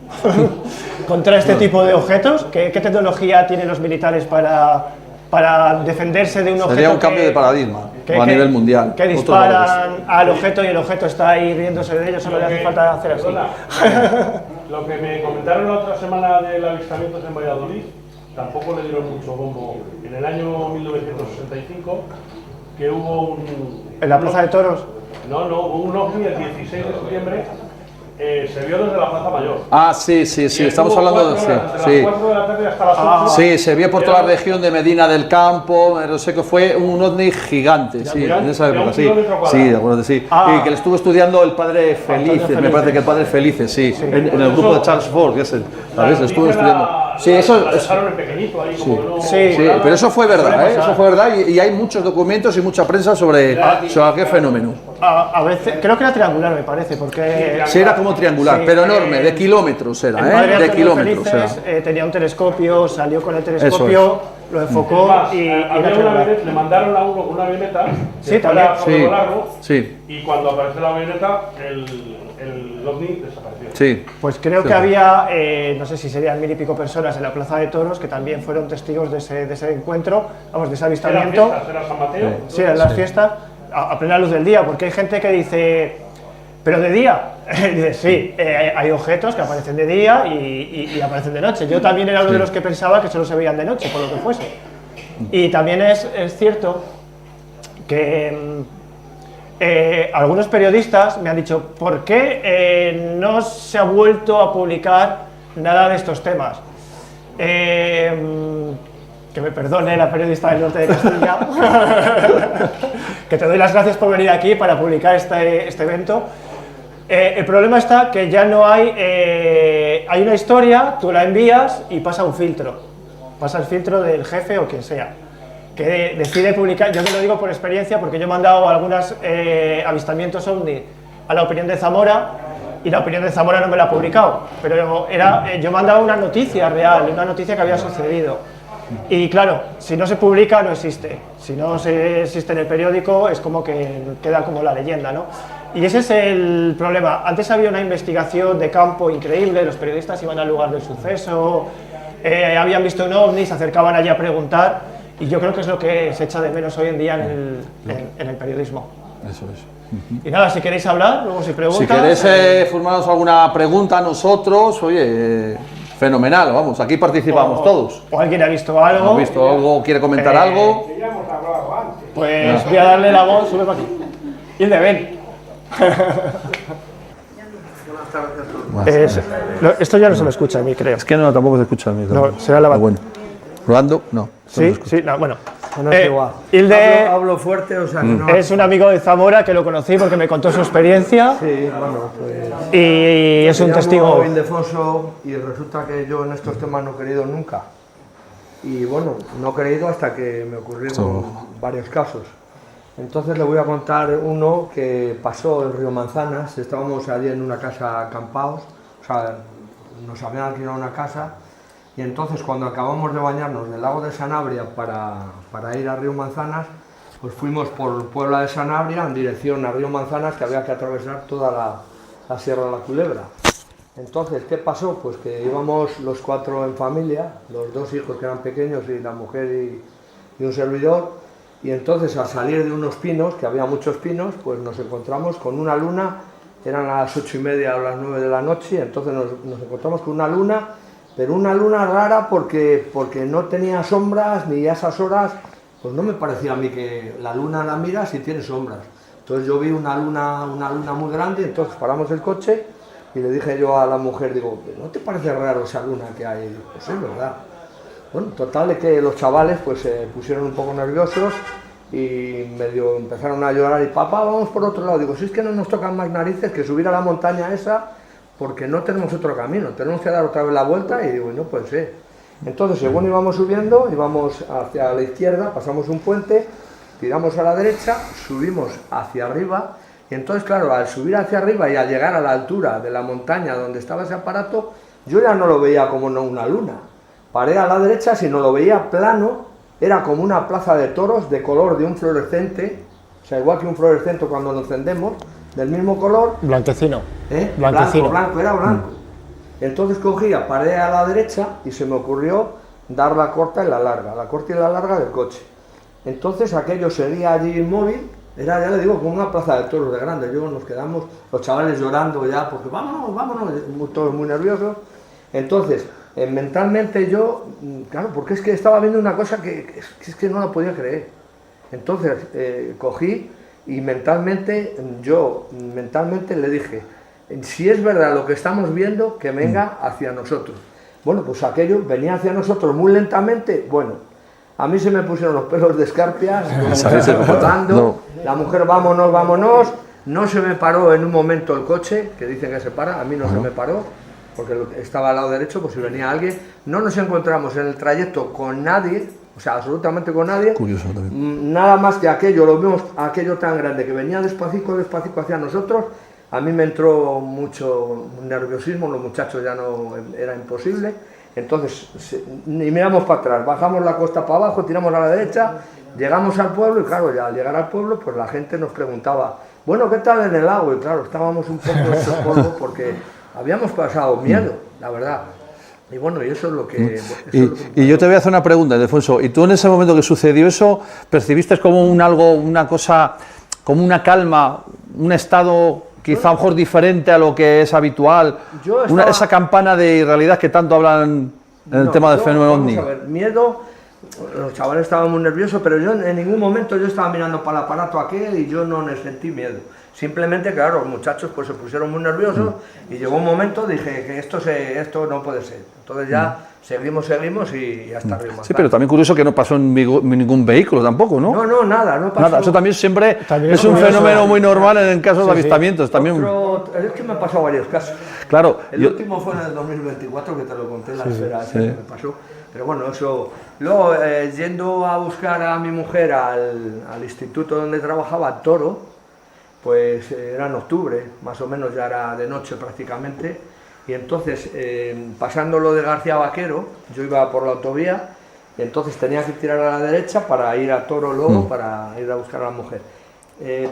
Contra este tipo de objetos. ¿Qué tecnología tienen los militares para defenderse de un objeto? Sería un cambio de paradigma a nivel mundial. Que disparan al objeto y el objeto está ahí riéndose de ellos, solo le hace falta hacer así. Lo que me comentaron la otra semana del avistamiento en Valladolid, tampoco le dieron mucho bombo. En el año 1965, que hubo un... ¿En la Plaza de Toros? No, hubo un ovni el 16 de septiembre, se vio desde la Plaza Mayor. Ah, sí, estamos hablando de... Desde las 4 de la tarde hasta las 8. Sí, se vio por toda la región de Medina del Campo, no sé qué fue, un ovni gigante, sí, en esa época, sí. Sí, de acuerdo, sí. Y que le estuvo estudiando el padre Felices, me parece que el padre Felices, sí, en el grupo de Charles Ford, que es el, ¿sabes? Le estuvo estudiando. Sí, eso... Sí, pero eso fue verdad, ¿eh? Eso fue verdad y hay muchos documentos y mucha prensa sobre aquel fenómeno. A veces, creo que era triangular, me parece, porque... Sí, era como triangular, sí, pero enorme, de kilómetros era, de kilómetros Felices, era. Tenía un telescopio, salió con el telescopio, lo enfocó y le mandaron a uno con una avioneta, sí, también, sí. Y cuando apareció la avioneta, el ovni desapareció. Sí. Pues creo que había, no sé si serían 1000 y pico personas en la Plaza de Toros que también fueron testigos de ese encuentro, vamos, de ese avistamiento. ¿Era San Mateo? Sí, eran las fiestas, a plena luz del día, porque hay gente que dice, ¿pero de día? Dice, sí, hay objetos que aparecen de día y aparecen de noche. Yo también era uno de los que pensaba que solo se veían de noche, por lo que fuese. Y también es cierto que algunos periodistas me han dicho, ¿por qué no se ha vuelto a publicar nada de estos temas? Que me perdone la periodista del norte de Castilla, que te doy las gracias por venir aquí para publicar este evento. El problema está que ya no hay una historia, tú la envías y pasa un filtro, pasa el filtro del jefe o quien sea, que decide publicar. Yo te lo digo por experiencia porque yo he mandado algunos avistamientos ovni a la Opinión de Zamora y la Opinión de Zamora no me la ha publicado, pero yo mandaba una noticia real, una noticia que había sucedido. Y claro, si no se publica no existe, si no existe en el periódico es como que queda como la leyenda, ¿no? Y ese es el problema. Antes había una investigación de campo increíble, los periodistas iban al lugar del suceso, habían visto un ovni, se acercaban allí a preguntar, y yo creo que es lo que se echa de menos hoy en día en el periodismo. Eso es. Y nada, si queréis hablar, luego si preguntas... Si queréis formarnos alguna pregunta a nosotros, oye, fenomenal, vamos, aquí participamos todos. O alguien ha visto algo. ¿Ha visto algo? ¿Quiere comentar algo? Ya hemos hablado antes. Pues voy a darle la voz, sube para aquí. Hilde, ven. Esto ya no se me escucha a mí, creo. Es que no, tampoco se escucha a mí. No, será la bueno. ¿Probando? No. Sí, sí, no, bueno. No es igual. Hilde hablo fuerte, o sea que no... es un amigo de Zamora que lo conocí porque me contó su experiencia. Sí, bueno, pues... Y es un testigo... Me Ildefonso y resulta que yo en estos temas no he querido nunca. Y bueno, no he querido hasta que me ocurrieron varios casos. Entonces le voy a contar uno que pasó en Río Manzanas. Estábamos allí en una casa acampados, o sea, nos habían alquilado una casa. Y entonces cuando acabamos de bañarnos del lago de Sanabria para ir a Río Manzanas, pues fuimos por Puebla de Sanabria en dirección a Río Manzanas, que había que atravesar toda la Sierra de la Culebra. Entonces, ¿qué pasó? Pues que íbamos los 4 en familia, los 2 hijos que eran pequeños y la mujer y un servidor, y entonces al salir de unos pinos, que había muchos pinos, pues nos encontramos con una luna, eran las 8:30 o las 9 de la noche, y entonces nos encontramos con una luna, pero una luna rara porque no tenía sombras ni a esas horas, pues no me parecía a mí que la luna la miras y tiene sombras. Entonces yo vi una luna muy grande, entonces paramos el coche y le dije yo a la mujer, digo, ¿no te parece raro esa luna que hay? Pues es verdad. Bueno, total de que los chavales pues se pusieron un poco nerviosos y medio empezaron a llorar y papá, vamos por otro lado. Digo, si es que no nos tocan más narices que subir a la montaña esa, porque no tenemos otro camino, tenemos que dar otra vez la vuelta, y digo, no puede ser. Entonces, según íbamos subiendo, íbamos hacia la izquierda, pasamos un puente, tiramos a la derecha, subimos hacia arriba, y entonces, claro, al subir hacia arriba y al llegar a la altura de la montaña donde estaba ese aparato, yo ya no lo veía como una luna. Paré a la derecha, si no lo veía plano, era como una plaza de toros de color de un fluorescente, o sea, igual que un fluorescente cuando lo encendemos, del mismo color. Blanquecino. Blanquecino. Blanco, era blanco. Entonces cogía, paré a la derecha y se me ocurrió dar la corta y la larga del coche. Entonces aquello seguía allí inmóvil Era, ya le digo, como una plaza de toros de grande. Yo nos quedamos, los chavales llorando ya, porque vámonos, todos muy nerviosos. Entonces, mentalmente yo, claro, porque es que estaba viendo una cosa que es que no la podía creer. Entonces, cogí y mentalmente le dije, si es verdad lo que estamos viendo, que venga hacia nosotros. Bueno, pues aquello venía hacia nosotros muy lentamente. Bueno, a mí se me pusieron los pelos de escarpias, volando, la mujer vámonos, no se me paró en un momento el coche, que dicen que se para, a mí no se me paró, porque estaba al lado derecho, pues si venía alguien, no nos encontramos en el trayecto con nadie, o sea, absolutamente con nadie. Curioso también. Nada más que aquello, lo vimos, aquello tan grande que venía despacito hacia nosotros. A mí me entró mucho nerviosismo, los muchachos ya no, era imposible. Entonces, ni miramos para atrás, bajamos la costa para abajo, tiramos a la derecha, llegamos al pueblo y claro, ya al llegar al pueblo, pues la gente nos preguntaba, bueno, ¿qué tal en el lago? Y claro, estábamos un poco hechos polvo porque habíamos pasado miedo, la verdad. Y bueno, y eso es lo que... Y yo te voy a hacer una pregunta, Ildefonso. ¿Y tú en ese momento que sucedió eso, percibiste como una cosa, como una calma, un estado quizá a lo mejor diferente a lo que es habitual? Esa campana de realidad que tanto hablan en el tema del fenómeno ovni. Vamos a ver, miedo, los chavales estaban muy nerviosos, pero yo en ningún momento yo estaba mirando para el aparato aquel y yo no les sentí miedo. Simplemente, claro, los muchachos pues se pusieron muy nerviosos y llegó un momento, dije que esto no puede ser. Entonces ya seguimos y hasta arriba. Sí, pero también curioso que no pasó en ningún vehículo tampoco, ¿no? No, nada, no pasó. Nada, eso también siempre es un fenómeno muy normal en casos de avistamientos. También. Es que me han pasado varios casos. Claro. El último fue en el 2024, que te lo conté, la esfera que me pasó. Pero bueno, eso... Luego, yendo a buscar a mi mujer al instituto donde trabajaba, Toro, pues era en octubre, más o menos ya era de noche prácticamente, y entonces, pasando lo de García Vaquero, yo iba por la autovía, y entonces tenía que tirar a la derecha para ir a Toro luego, para ir a buscar a la mujer.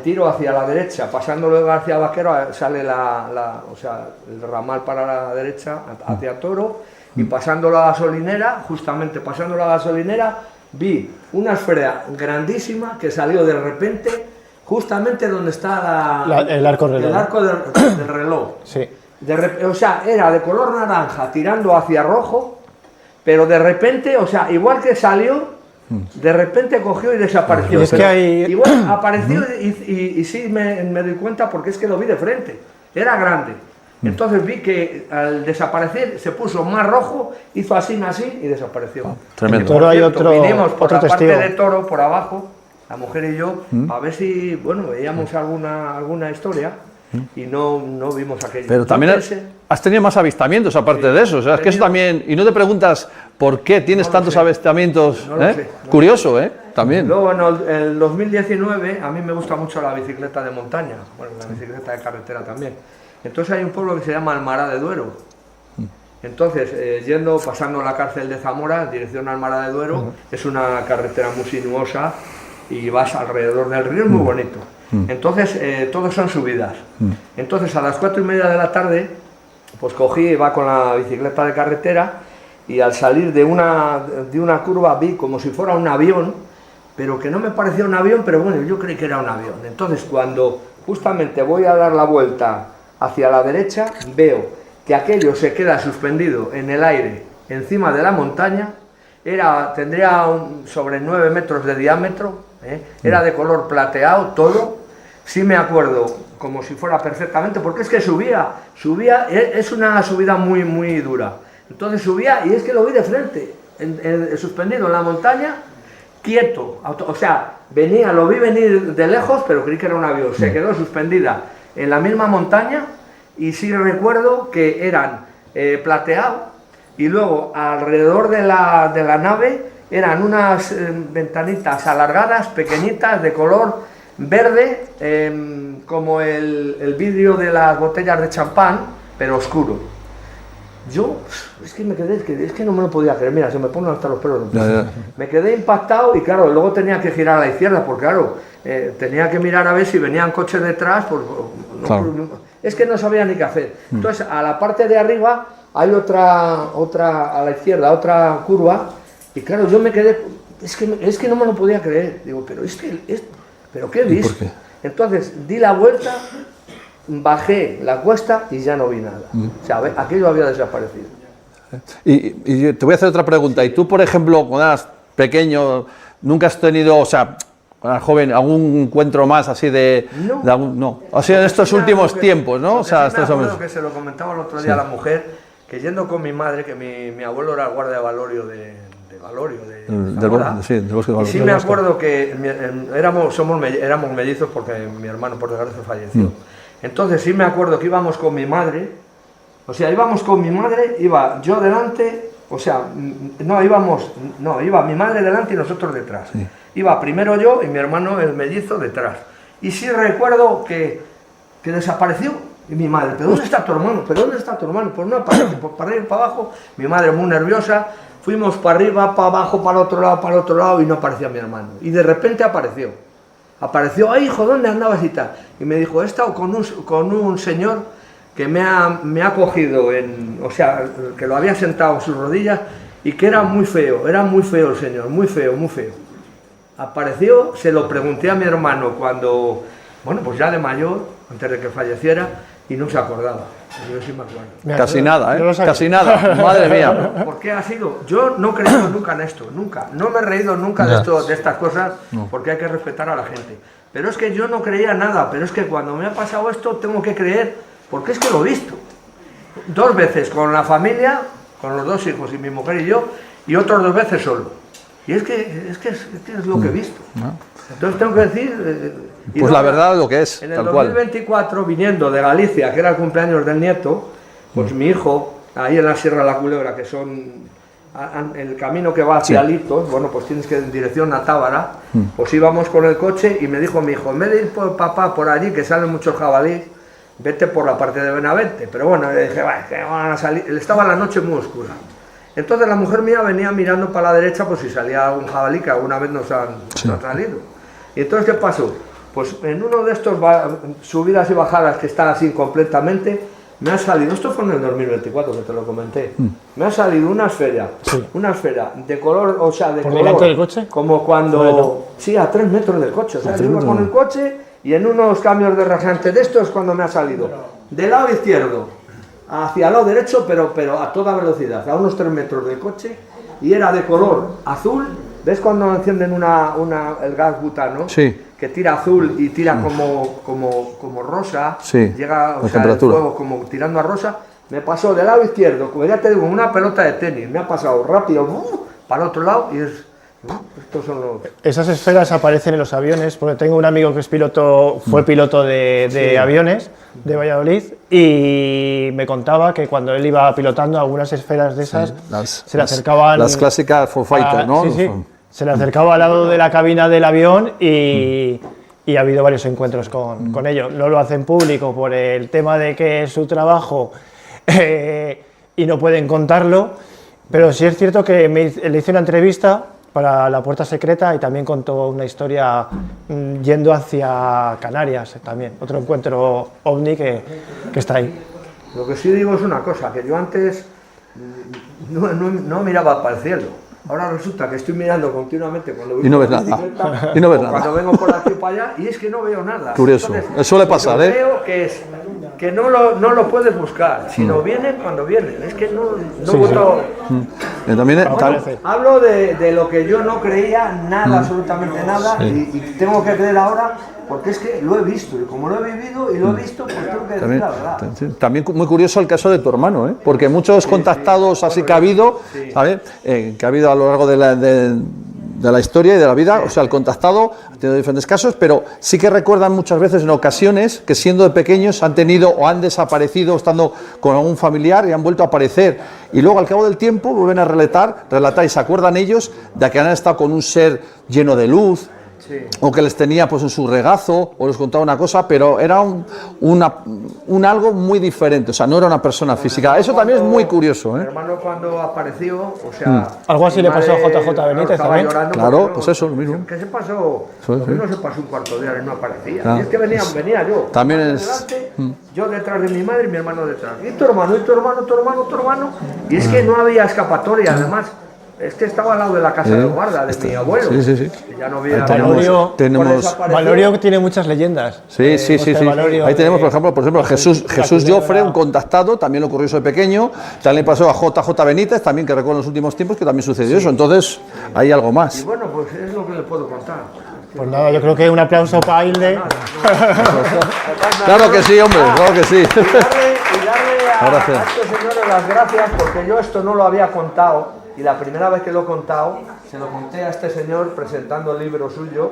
Tiro hacia la derecha, pasando lo de García Vaquero, sale el ramal para la derecha, hacia Toro, y pasando la gasolinera, justamente pasando la gasolinera, vi una esfera grandísima que salió de repente, justamente donde está el arco reloj. El arco del reloj. Sí. O sea, era de color naranja tirando hacia rojo, pero de repente, o sea, igual que salió, de repente cogió y desapareció. Es que hay... Igual apareció y sí me doy cuenta porque es que lo vi de frente, era grande. Entonces vi que al desaparecer se puso más rojo, hizo así y desapareció. Tremendo. Toro hay otro, vinimos por otro la testigo. parte de Toro, por abajo, la mujer y yo, a ver si, bueno, veíamos alguna historia y no vimos aquello. Pero también has tenido más avistamientos aparte de eso, o sea, es que eso también, y no te preguntas por qué tienes tantos avistamientos, curioso, también. Luego en el 2019, a mí me gusta mucho la bicicleta de montaña, bueno, la bicicleta de carretera también. Entonces hay un pueblo que se llama Almará de Duero. Entonces, pasando la cárcel de Zamora, en dirección a Almará de Duero, es una carretera muy sinuosa y vas alrededor del río, es muy bonito. Entonces, todos son subidas. Entonces, a las 4:30 de la tarde, pues cogí, iba con la bicicleta de carretera y al salir de una curva vi como si fuera un avión, pero que no me parecía un avión, pero bueno, yo creí que era un avión. Entonces, cuando justamente voy a dar la vuelta hacia la derecha, veo que aquello se queda suspendido en el aire encima de la montaña, tendría sobre 9 metros de diámetro, era de color plateado todo, sí me acuerdo como si fuera perfectamente, porque es que subía, es una subida muy, muy dura, entonces subía y es que lo vi de frente, suspendido en la montaña, quieto, o sea, lo vi venir de lejos, pero creí que era un avión, se quedó suspendida en la misma montaña y sí recuerdo que eran plateados y luego alrededor de la nave eran unas ventanitas alargadas, pequeñitas, de color verde, como el vidrio de las botellas de champán, pero oscuro. Yo, es que no me lo podía creer, mira, se me ponen hasta los pelos. Me quedé impactado y claro, luego tenía que girar a la izquierda, porque claro, tenía que mirar a ver si venían coches detrás, pues, es que no sabía ni qué hacer. Entonces, a la parte de arriba hay otra a la izquierda, otra curva, y claro, yo me quedé, es que no me lo podía creer, digo, pero es que ¿pero qué he visto? ¿Por qué? Entonces di la vuelta, bajé la cuesta y ya no vi nada. O sea, aquello había desaparecido. Y te voy a hacer otra pregunta. ¿Y tú, por ejemplo, cuando eras pequeño, nunca has tenido, o sea, cuando eras joven, algún encuentro más así de... No. No. O sea, en estos últimos tiempos, ¿no? O sea, sí me acuerdo que se lo comentaba el otro día a la mujer, que yendo con mi madre, que mi abuelo era el guardia de Valorio de Zamora, del bosque de Valorio. y sí me acuerdo que éramos mellizos porque mi hermano por desgracia falleció. Entonces sí me acuerdo que íbamos con mi madre, o sea, íbamos con mi madre, iba yo delante, o sea, iba mi madre delante y nosotros detrás. Sí. Iba primero yo y mi hermano el mellizo detrás. Y sí recuerdo que desapareció. Y mi madre, ¿pero dónde está tu hermano? ¿Pero dónde está tu hermano? Pues no aparece, por para arriba y para abajo. Mi madre muy nerviosa, fuimos para arriba, para abajo, para el otro lado y no aparecía mi hermano. Y de repente apareció. Apareció, ¡ay, hijo, ¿dónde andabas y tal? Y me dijo, he estado con un señor que me ha cogido, o sea, que lo había sentado en sus rodillas y que era muy feo el señor, muy feo, muy feo. Apareció, se lo pregunté a mi hermano cuando, bueno, pues ya de mayor, antes de que falleciera, y no se acordaba. Yo sí me acuerdo. Casi nada, ¿eh? Casi nada, madre mía. ¿Por qué ha sido? Yo no he creído nunca en esto, nunca. No me he reído nunca de estas cosas, porque hay que respetar a la gente. Pero es que yo no creía nada, pero es que cuando me ha pasado esto tengo que creer, porque es que lo he visto. 2 veces con la familia, con los 2 hijos y mi mujer y yo, y otras 2 veces solo. Y es que es lo que he visto. Entonces tengo que decir... pues la verdad lo que es, en el 2024, viniendo de Galicia, que era el cumpleaños del nieto, pues mi hijo, ahí en la Sierra de la Culebra, que son el camino que va hacia Litos, bueno, pues tienes que ir en dirección a Tábara, pues íbamos con el coche y me dijo mi hijo, en vez de ir por papá por allí, que salen muchos jabalíes, vete por la parte de Benavente. Pero bueno, le dije, va, que van a salir. Estaba la noche muy oscura. Entonces la mujer mía venía mirando para la derecha, pues si salía un jabalí, que alguna vez nos han salido. Y entonces, ¿qué pasó? Pues en uno de estos subidas y bajadas que están así completamente, me ha salido, esto fue en el 2024 que te lo comenté, me ha salido una esfera de color, o sea, de ¿por color, delante del coche? como cuando, sí, a 3 metros del coche, o sea, yo iba con el coche y en unos cambios de rasante de estos cuando me ha salido, del lado izquierdo hacia el lado derecho, pero a toda velocidad, a unos 3 metros del coche, y era de color azul. ¿Ves cuando encienden el gas butano? Sí. Que tira azul y tira como rosa, sí, llega, o sea, el fuego como tirando a rosa. Me pasó del lado izquierdo, como ya te digo, una pelota de tenis, me ha pasado rápido para el otro lado y es... estos son los... Esas esferas aparecen en los aviones, porque tengo un amigo que es piloto, fue piloto de aviones de Valladolid, y me contaba que cuando él iba pilotando algunas esferas de esas se le acercaban... Las clásicas for fighter, ¿no? Sí, sí. Se le acercaba al lado de la cabina del avión y ha habido varios encuentros con ellos. No lo hacen público por el tema de que es su trabajo y no pueden contarlo, pero sí es cierto que le hice una entrevista para La Puerta Secreta y también contó una historia yendo hacia Canarias también, otro encuentro ovni que está ahí. Lo que sí digo es una cosa, que yo antes no miraba para el cielo. Ahora resulta que estoy mirando continuamente cuando voy y no ves nada. Y no ves nada. Cuando vengo por aquí o para allá y es que no veo nada. Curioso. Eso suele pasar, Creo que no lo puedes buscar, sino vienen cuando vienen. Es que no voto. También hablo de lo que yo no creía nada, absolutamente nada, y tengo que creer ahora. Porque es que lo he visto, y como lo he vivido y lo he visto, pues tengo que decir la verdad. También muy curioso el caso de tu hermano, ¿eh? Porque muchos contactados así que ha habido, ¿sabes? Que ha habido a lo largo de la historia y de la vida, o sea, el contactado ha tenido diferentes casos, pero sí que recuerdan muchas veces en ocasiones que siendo de pequeños han tenido o han desaparecido estando con algún familiar y han vuelto a aparecer. Y luego al cabo del tiempo vuelven a relatar y se acuerdan ellos de que han estado con un ser lleno de luz, o que les tenía pues en su regazo, o les contaba una cosa, pero era un algo muy diferente, o sea, no era una persona física. Eso también es muy curioso, ¿eh? Mi hermano cuando apareció, o sea... Algo así le pasó a JJ Benítez también. Claro, pues eso, lo mismo. ¿Qué se pasó? Lo mismo se pasó un cuarto de hora y no aparecía. Y es que venía yo. También es... delante, yo detrás de mi madre y mi hermano detrás. Y tu hermano, y tu hermano, tu hermano, tu hermano. Y es que no había escapatoria, además... Este estaba al lado de la casa de guarda de mi abuelo. Sí, sí, sí. Ya no había... Valorio tiene muchas leyendas. Sí, sí, sí, sí. Ahí tenemos, por ejemplo, Jesús Jofre, un contactado, también le ocurrió eso de pequeño. También pasó a JJ Benítez, también que recuerdo en los últimos tiempos que también sucedió eso. Entonces, hay algo más. Y bueno, pues es lo que le puedo contar. Pues nada, yo creo que un aplauso para Hilde. Claro que sí, hombre, claro que sí. Y darle a estos señores las gracias, porque yo esto no lo había contado, y la primera vez que lo he contado, se lo conté a este señor presentando el libro suyo,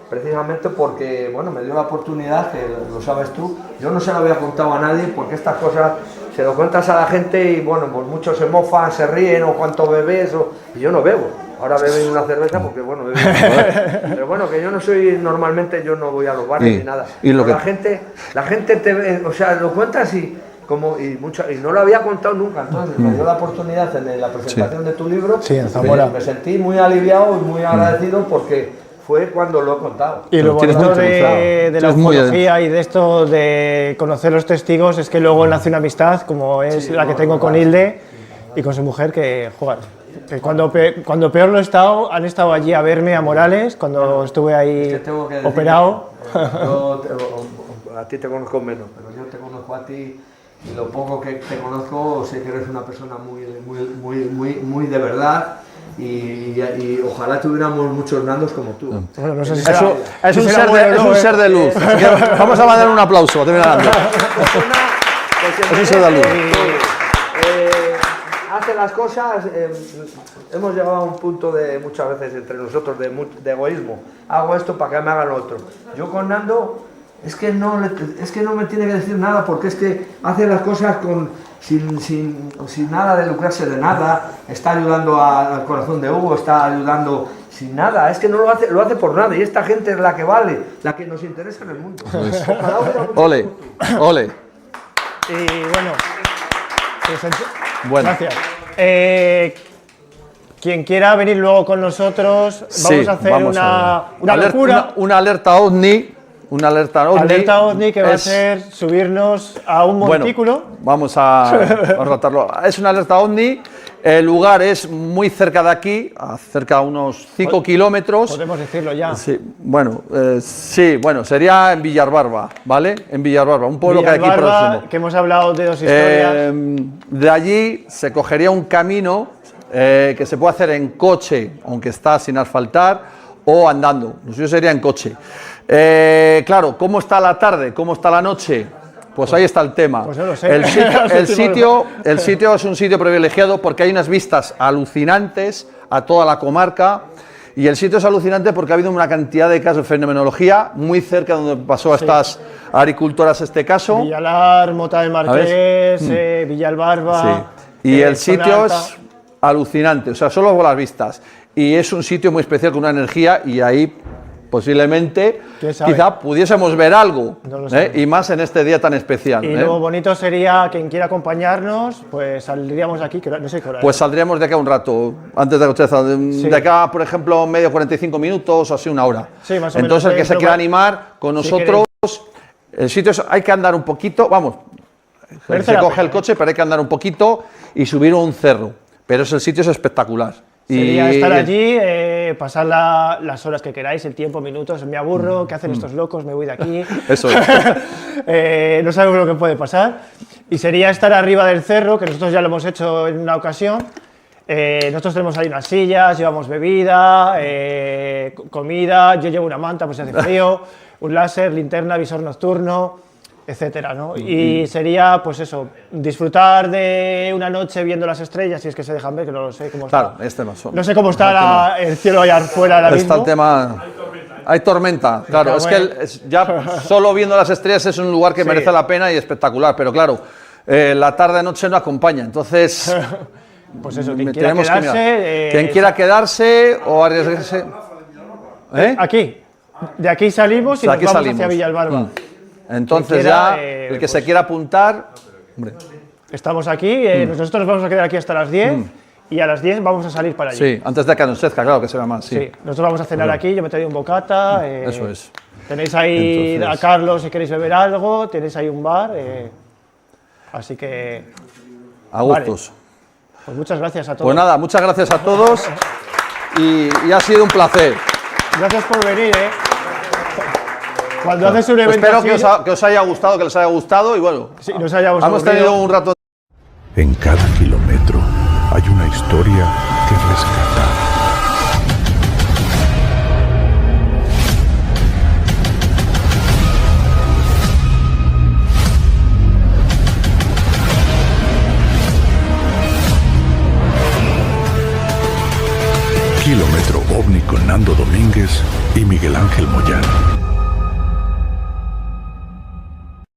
precisamente porque, bueno, me dio la oportunidad, que lo sabes tú, yo no se lo había contado a nadie, porque estas cosas se lo cuentas a la gente y, bueno, pues muchos se mofan, se ríen, o cuánto bebes, y yo no bebo. Ahora beben una cerveza porque, bueno, pero bueno, que yo no soy, normalmente yo no voy a los bares ni nada. Y lo que... la gente te ve, o sea, lo cuentas y no lo había contado nunca, entonces me dio la oportunidad en la presentación de tu libro, en Zamora. Me sentí muy aliviado y muy agradecido porque fue cuando lo he contado. Y lo bonito de la ufología y de esto de conocer los testigos es que luego nace una amistad como es la que tengo con Hilde y con su mujer, que jugar. Que cuando peor lo he estado, han estado allí a verme a Morales cuando estuve ahí operado. Yo a ti te conozco menos, pero yo te conozco a ti y lo poco que te conozco sé que eres una persona muy de verdad. Y ojalá tuviéramos muchos Nandos como tú. Bueno, no sé si es un ser de luz. Vamos a mandar un aplauso. Es un ser de luz. Hace las cosas, hemos llegado a un punto de muchas veces entre nosotros de egoísmo. Hago esto para que me hagan lo otro. Yo con Nando es que no me tiene que decir nada, porque es que hace las cosas sin nada de lucrarse de nada, está ayudando al corazón de Hugo, está ayudando sin nada, es que no lo hace por nada, y esta gente es la que vale, la que nos interesa en el mundo. Ole, ole. Y bueno, gracias. Quien quiera venir luego con nosotros, vamos a hacer una locura. Una alerta OVNI. Una alerta OVNI que va a ser subirnos a un montículo. Bueno, vamos a tratarlo. Es una alerta OVNI. El lugar es muy cerca de aquí, a cerca de unos 5 kilómetros. Podemos decirlo ya. Sí, bueno, sería en Villarbarba, ¿vale? En Villarbarba, un pueblo que hay aquí próximo. Que hemos hablado de dos historias. De allí se cogería un camino que se puede hacer en coche, aunque está sin asfaltar, o andando. Lo suyo sería en coche. Claro, ¿cómo está la tarde? ¿Cómo está la noche? Pues ahí está el tema. Pues no lo sé. El sitio es un sitio privilegiado porque hay unas vistas alucinantes a toda la comarca, y el sitio es alucinante porque ha habido una cantidad de casos de fenomenología muy cerca de donde pasó a estas agricultoras este caso. Villalar, Mota del Marqués, Villalbarba. Sí. Y el sitio es alucinante, o sea, solo por las vistas. Y es un sitio muy especial con una energía, y ahí posiblemente quizá pudiésemos ver algo, y más en este día tan especial. Y lo bonito sería, quien quiera acompañarnos, pues saldríamos aquí, no sé qué hora. Pues saldríamos de acá un rato, antes de Cocheza, de acá, por ejemplo, medio 45 minutos o así, una hora. Sí, más o menos. Entonces el que se quiera animar con nosotros, el sitio hay que andar un poquito, vamos, se coge el coche, pero hay que andar un poquito y subir un cerro, pero el sitio es espectacular. Sería estar allí, pasar las horas que queráis, el tiempo, minutos, me aburro, ¿qué hacen estos locos? Me voy de aquí. Eso es. No sabemos lo que puede pasar. Y sería estar arriba del cerro, que nosotros ya lo hemos hecho en una ocasión. Nosotros tenemos ahí unas sillas, llevamos bebida, comida, yo llevo una manta pues si hace frío, un láser, linterna, visor nocturno, etcétera, ¿no? Y sería, pues eso, disfrutar de una noche viendo las estrellas, si es que se dejan ver, que no lo sé cómo está. Claro, no sé cómo está el cielo allá afuera ahora mismo. Está el tema... Hay tormenta, claro, es que ya solo viendo las estrellas es un lugar que merece la pena y espectacular, pero claro, la tarde-noche no acompaña, entonces... Pues eso, quien quiera quedarse... quien quiera quedarse o arriesgarse... Aquí, de aquí salimos y nos vamos hacia Villalbarba. Entonces el que se quiera apuntar... Hombre. Estamos aquí, nosotros nos vamos a quedar aquí hasta las 10 y a las 10 vamos a salir para allí. Sí, antes de que anochezca, claro, que se vea más. Sí, nosotros vamos a cenar aquí, yo me he traído un bocata. Eso es. Tenéis ahí a Carlos si queréis beber algo, tenéis ahí un bar, así que... A gustos. Pues muchas gracias a todos. Pues nada, muchas gracias a todos y ha sido un placer. Gracias por venir, ¿eh? Cuando haces un evento Espero así, que os haya gustado, que les haya gustado y bueno, sí, nos hayamos hemos tenido un rato. En cada kilómetro hay una historia que rescatar. Kilómetro OVNI con Nando Domínguez y Miguel Ángel Moyano.